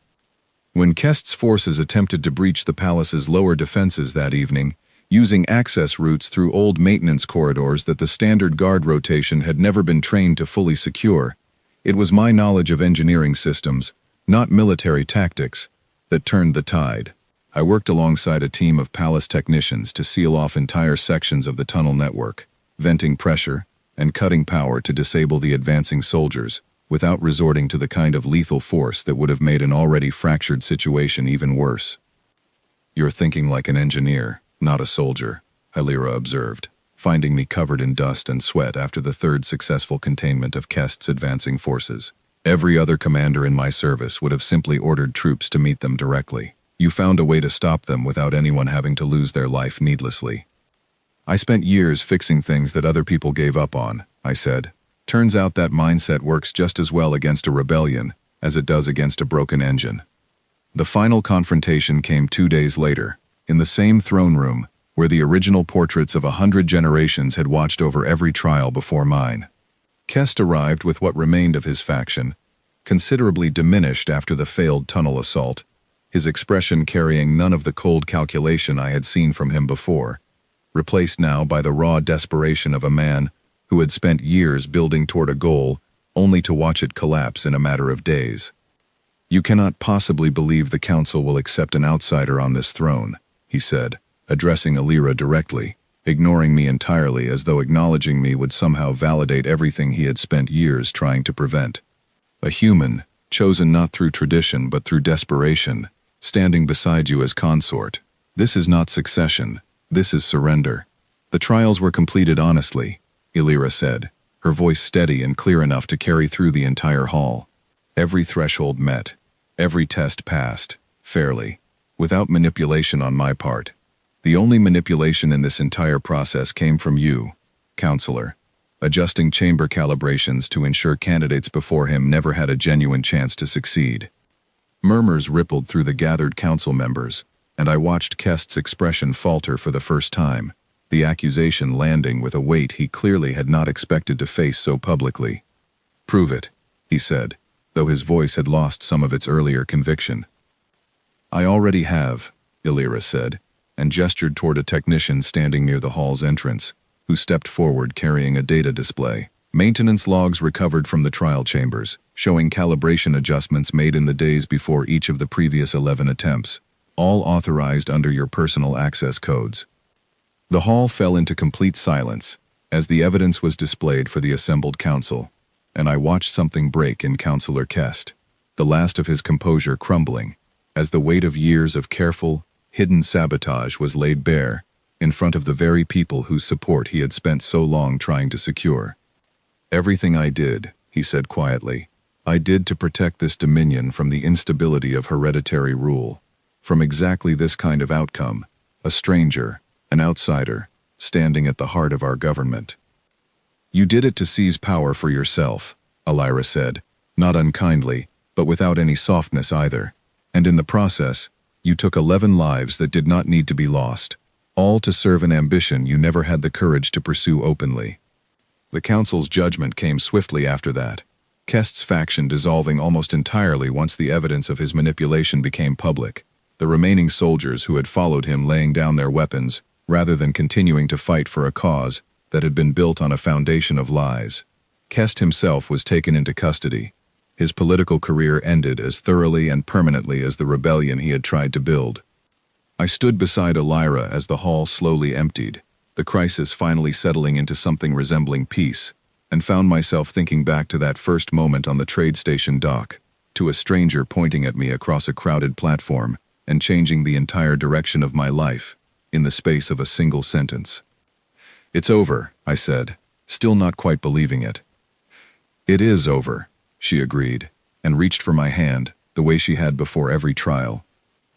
When Kest's forces attempted to breach the palace's lower defenses that evening, using access routes through old maintenance corridors that the standard guard rotation had never been trained to fully secure, it was my knowledge of engineering systems, not military tactics, that turned the tide. I worked alongside a team of palace technicians to seal off entire sections of the tunnel network, venting pressure and cutting power to disable the advancing soldiers, without resorting to the kind of lethal force that would have made an already fractured situation even worse. "You're thinking like an engineer, not a soldier," Alira observed, finding me covered in dust and sweat after the 3rd successful containment of Kest's advancing forces. "Every other commander in my service would have simply ordered troops to meet them directly. You found a way to stop them without anyone having to lose their life needlessly." "I spent years fixing things that other people gave up on," I said. "Turns out that mindset works just as well against a rebellion as it does against a broken engine." The final confrontation came 2 days later, in the same throne room where the original portraits of 100 generations had watched over every trial before mine. Kest arrived with what remained of his faction, considerably diminished after the failed tunnel assault, his expression carrying none of the cold calculation I had seen from him before, replaced now by the raw desperation of a man who had spent years building toward a goal only to watch it collapse in a matter of days. "You cannot possibly believe the council will accept an outsider on this throne," he said, addressing Alira directly, ignoring me entirely as though acknowledging me would somehow validate everything he had spent years trying to prevent. "A human, chosen not through tradition but through desperation, standing beside you as consort. This is not succession, this is surrender." "The trials were completed honestly," Alira said, her voice steady and clear enough to carry through the entire hall. "Every threshold met, every test passed, fairly, without manipulation on my part. The only manipulation in this entire process came from you, Counselor, adjusting chamber calibrations to ensure candidates before him never had a genuine chance to succeed." Murmurs rippled through the gathered council members, and I watched Kest's expression falter for the first time, the accusation landing with a weight he clearly had not expected to face so publicly. "Prove it," he said, though his voice had lost some of its earlier conviction. "I already have," Alira said, and gestured toward a technician standing near the hall's entrance, who stepped forward carrying a data display. Maintenance logs recovered from the trial chambers, showing calibration adjustments made in the days before each of the previous 11 attempts, all authorized under your personal access codes. The hall fell into complete silence as the evidence was displayed for the assembled council, and I watched something break in Counselor Kest, the last of his composure crumbling, as the weight of years of careful, hidden sabotage was laid bare in front of the very people whose support he had spent so long trying to secure. "Everything I did," he said quietly, "I did to protect this dominion from the instability of hereditary rule, from exactly this kind of outcome, a stranger, an outsider, standing at the heart of our government." "You did it to seize power for yourself," Alira said, not unkindly, but without any softness either, "and in the process, you took 11 lives that did not need to be lost, all to serve an ambition you never had the courage to pursue openly." The council's judgment came swiftly after that, Kest's faction dissolving almost entirely once the evidence of his manipulation became public, the remaining soldiers who had followed him laying down their weapons rather than continuing to fight for a cause that had been built on a foundation of lies. Kest himself was taken into custody. His political career ended as thoroughly and permanently as the rebellion he had tried to build. I stood beside Alira as the hall slowly emptied, the crisis finally settling into something resembling peace, and found myself thinking back to that first moment on the trade station dock, to a stranger pointing at me across a crowded platform and changing the entire direction of my life in the space of a single sentence. "It's over," I said, still not quite believing it. "It is over," she agreed, and reached for my hand, the way she had before every trial.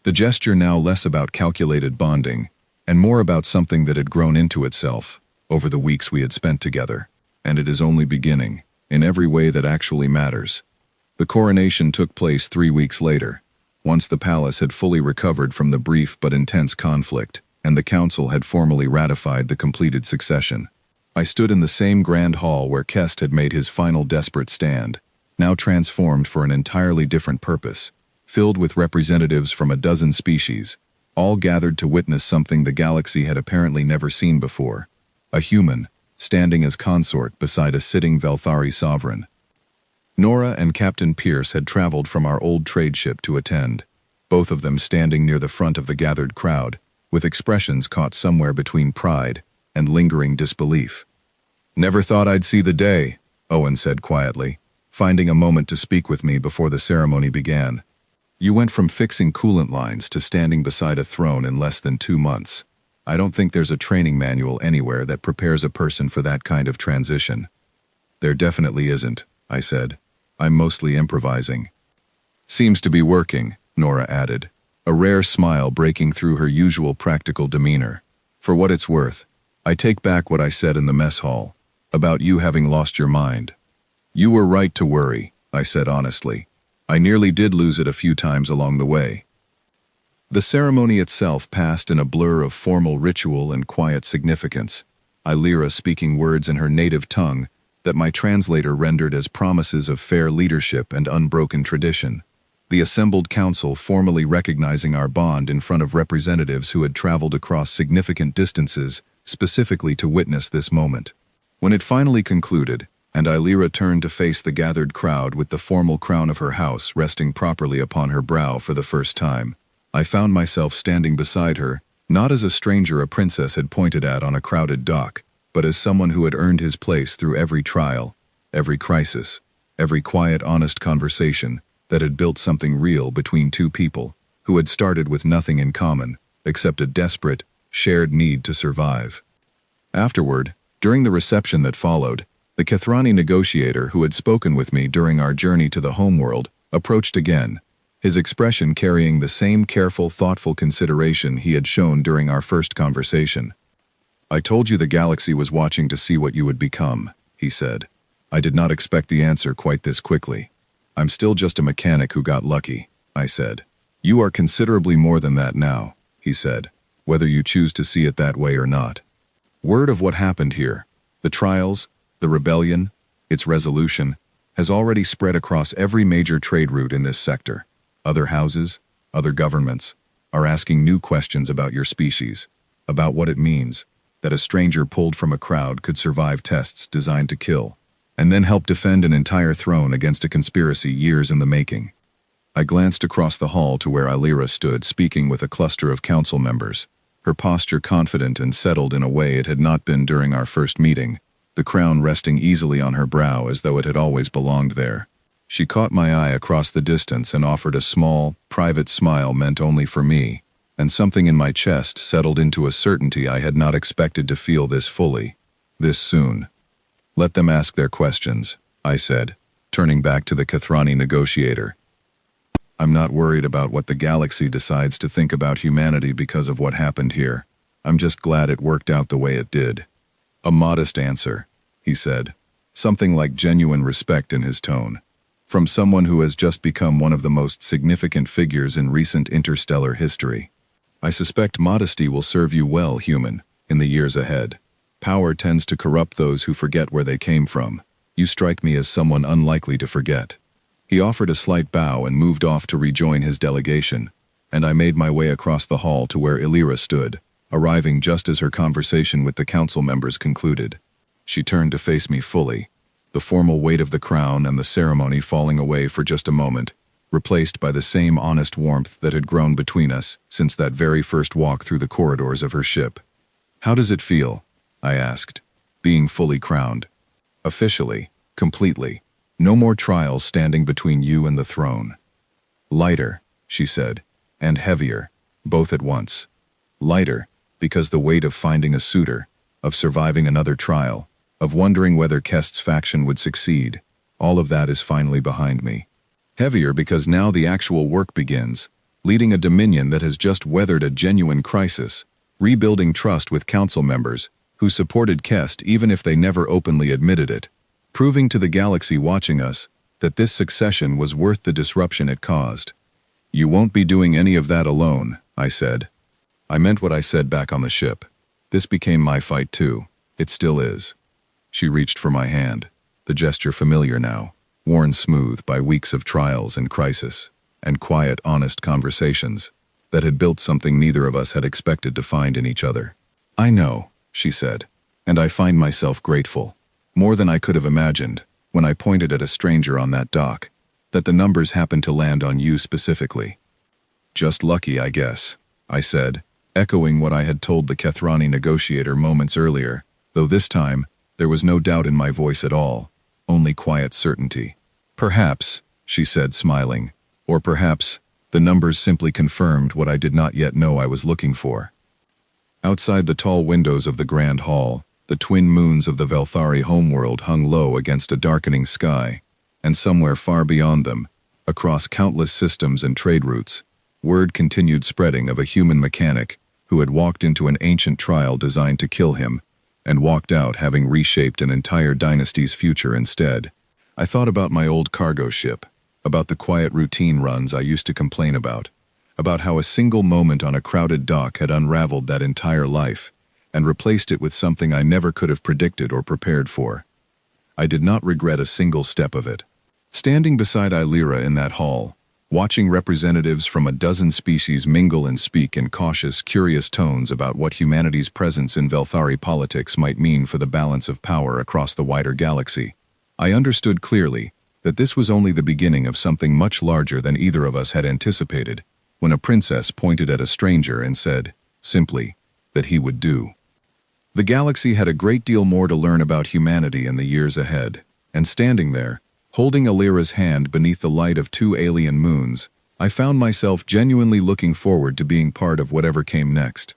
The gesture now less about calculated bonding, and more about something that had grown into itself over the weeks we had spent together. And it is only beginning, in every way that actually matters. The coronation took place 3 weeks later, once the palace had fully recovered from the brief but intense conflict, and the council had formally ratified the completed succession. I stood in the same grand hall where Kest had made his final desperate stand, now transformed for an entirely different purpose, filled with representatives from a dozen species, all gathered to witness something the galaxy had apparently never seen before: a human, standing as consort beside a sitting Velthari sovereign. Nora and Captain Pierce had traveled from our old trade ship to attend, both of them standing near the front of the gathered crowd, with expressions caught somewhere between pride and lingering disbelief. "Never thought I'd see the day," Owen said quietly, finding a moment to speak with me before the ceremony began. "You went from fixing coolant lines to standing beside a throne in less than 2 months. I don't think there's a training manual anywhere that prepares a person for that kind of transition." "There definitely isn't," I said. "I'm mostly improvising." "Seems to be working," Nora added, a rare smile breaking through her usual practical demeanor. "For what it's worth, I take back what I said in the mess hall, about you having lost your mind. You were right to worry," I said honestly. "I nearly did lose it a few times along the way." The ceremony itself passed in a blur of formal ritual and quiet significance, Illyra speaking words in her native tongue that my translator rendered as promises of fair leadership and unbroken tradition. The assembled council formally recognizing our bond in front of representatives who had traveled across significant distances specifically to witness this moment. When it finally concluded, and Illyra turned to face the gathered crowd with the formal crown of her house resting properly upon her brow for the first time, I found myself standing beside her, not as a stranger a princess had pointed at on a crowded dock, but as someone who had earned his place through every trial, every crisis, every quiet, honest conversation that had built something real between two people who had started with nothing in common except a desperate, shared need to survive. Afterward, during the reception that followed, the Kethrani negotiator who had spoken with me during our journey to the homeworld approached again, his expression carrying the same careful, thoughtful consideration he had shown during our first conversation. "I told you the galaxy was watching to see what you would become," he said. "I did not expect the answer quite this quickly. I'm still just a mechanic who got lucky," I said. "You are considerably more than that now," he said, "whether you choose to see it that way or not." Word of what happened here, the trials, the rebellion, its resolution, has already spread across every major trade route in this sector. Other houses, other governments, are asking new questions about your species, about what it means that a stranger pulled from a crowd could survive tests designed to kill, and then help defend an entire throne against a conspiracy years in the making. I glanced across the hall to where Illyra stood speaking with a cluster of council members, her posture confident and settled in a way it had not been during our first meeting, the crown resting easily on her brow as though it had always belonged there. She caught my eye across the distance and offered a small, private smile meant only for me, and something in my chest settled into a certainty I had not expected to feel this fully, this soon. "Let them ask their questions," I said, turning back to the Kethrani negotiator. "I'm not worried about what the galaxy decides to think about humanity because of what happened here. I'm just glad it worked out the way it did." "A modest answer," he said, something like genuine respect in his tone, from someone who has just become one of the most significant figures in recent interstellar history. "I suspect modesty will serve you well, human, in the years ahead. Power tends to corrupt those who forget where they came from. You strike me as someone unlikely to forget." He offered a slight bow and moved off to rejoin his delegation, and I made my way across the hall to where Illyra stood, arriving just as her conversation with the council members concluded. She turned to face me fully, the formal weight of the crown and the ceremony falling away for just a moment, replaced by the same honest warmth that had grown between us since that very first walk through the corridors of her ship. "How does it feel?" I asked, "being fully crowned?" "Officially, completely," No more trials standing between you and the throne. Lighter, she said, and heavier, both at once. Lighter, because the weight of finding a suitor, of surviving another trial, of wondering whether Kest's faction would succeed, all of that is finally behind me. Heavier because now the actual work begins, leading a dominion that has just weathered a genuine crisis, rebuilding trust with council members who supported Kest even if they never openly admitted it, proving to the galaxy watching us that this succession was worth the disruption it caused. You won't be doing any of that alone, I said. I meant what I said back on the ship. This became my fight too. It still is. She reached for my hand, the gesture familiar now, worn smooth by weeks of trials and crisis, and quiet, honest conversations that had built something neither of us had expected to find in each other. I know, she said, and I find myself grateful, more than I could have imagined, when I pointed at a stranger on that dock, that the numbers happened to land on you specifically. Just lucky, I guess, I said, echoing what I had told the Kethrani negotiator moments earlier, though this time there was no doubt in my voice at all, only quiet certainty. Perhaps, she said, smiling, or perhaps the numbers simply confirmed what I did not yet know I was looking for. Outside the tall windows of the Grand Hall, the twin moons of the Velthari homeworld hung low against a darkening sky, and somewhere far beyond them, across countless systems and trade routes, word continued spreading of a human mechanic who had walked into an ancient trial designed to kill him, and walked out having reshaped an entire dynasty's future instead. I thought about my old cargo ship, about the quiet routine runs I used to complain about how a single moment on a crowded dock had unraveled that entire life, and replaced it with something I never could have predicted or prepared for. I did not regret a single step of it. Standing beside Illyra in that hall, watching representatives from a dozen species mingle and speak in cautious, curious tones about what humanity's presence in Velthari politics might mean for the balance of power across the wider galaxy, I understood clearly that this was only the beginning of something much larger than either of us had anticipated, when a princess pointed at a stranger and said, simply, that he would do. The galaxy had a great deal more to learn about humanity in the years ahead, and standing there, holding Illyra's hand beneath the light of 2 alien moons, I found myself genuinely looking forward to being part of whatever came next.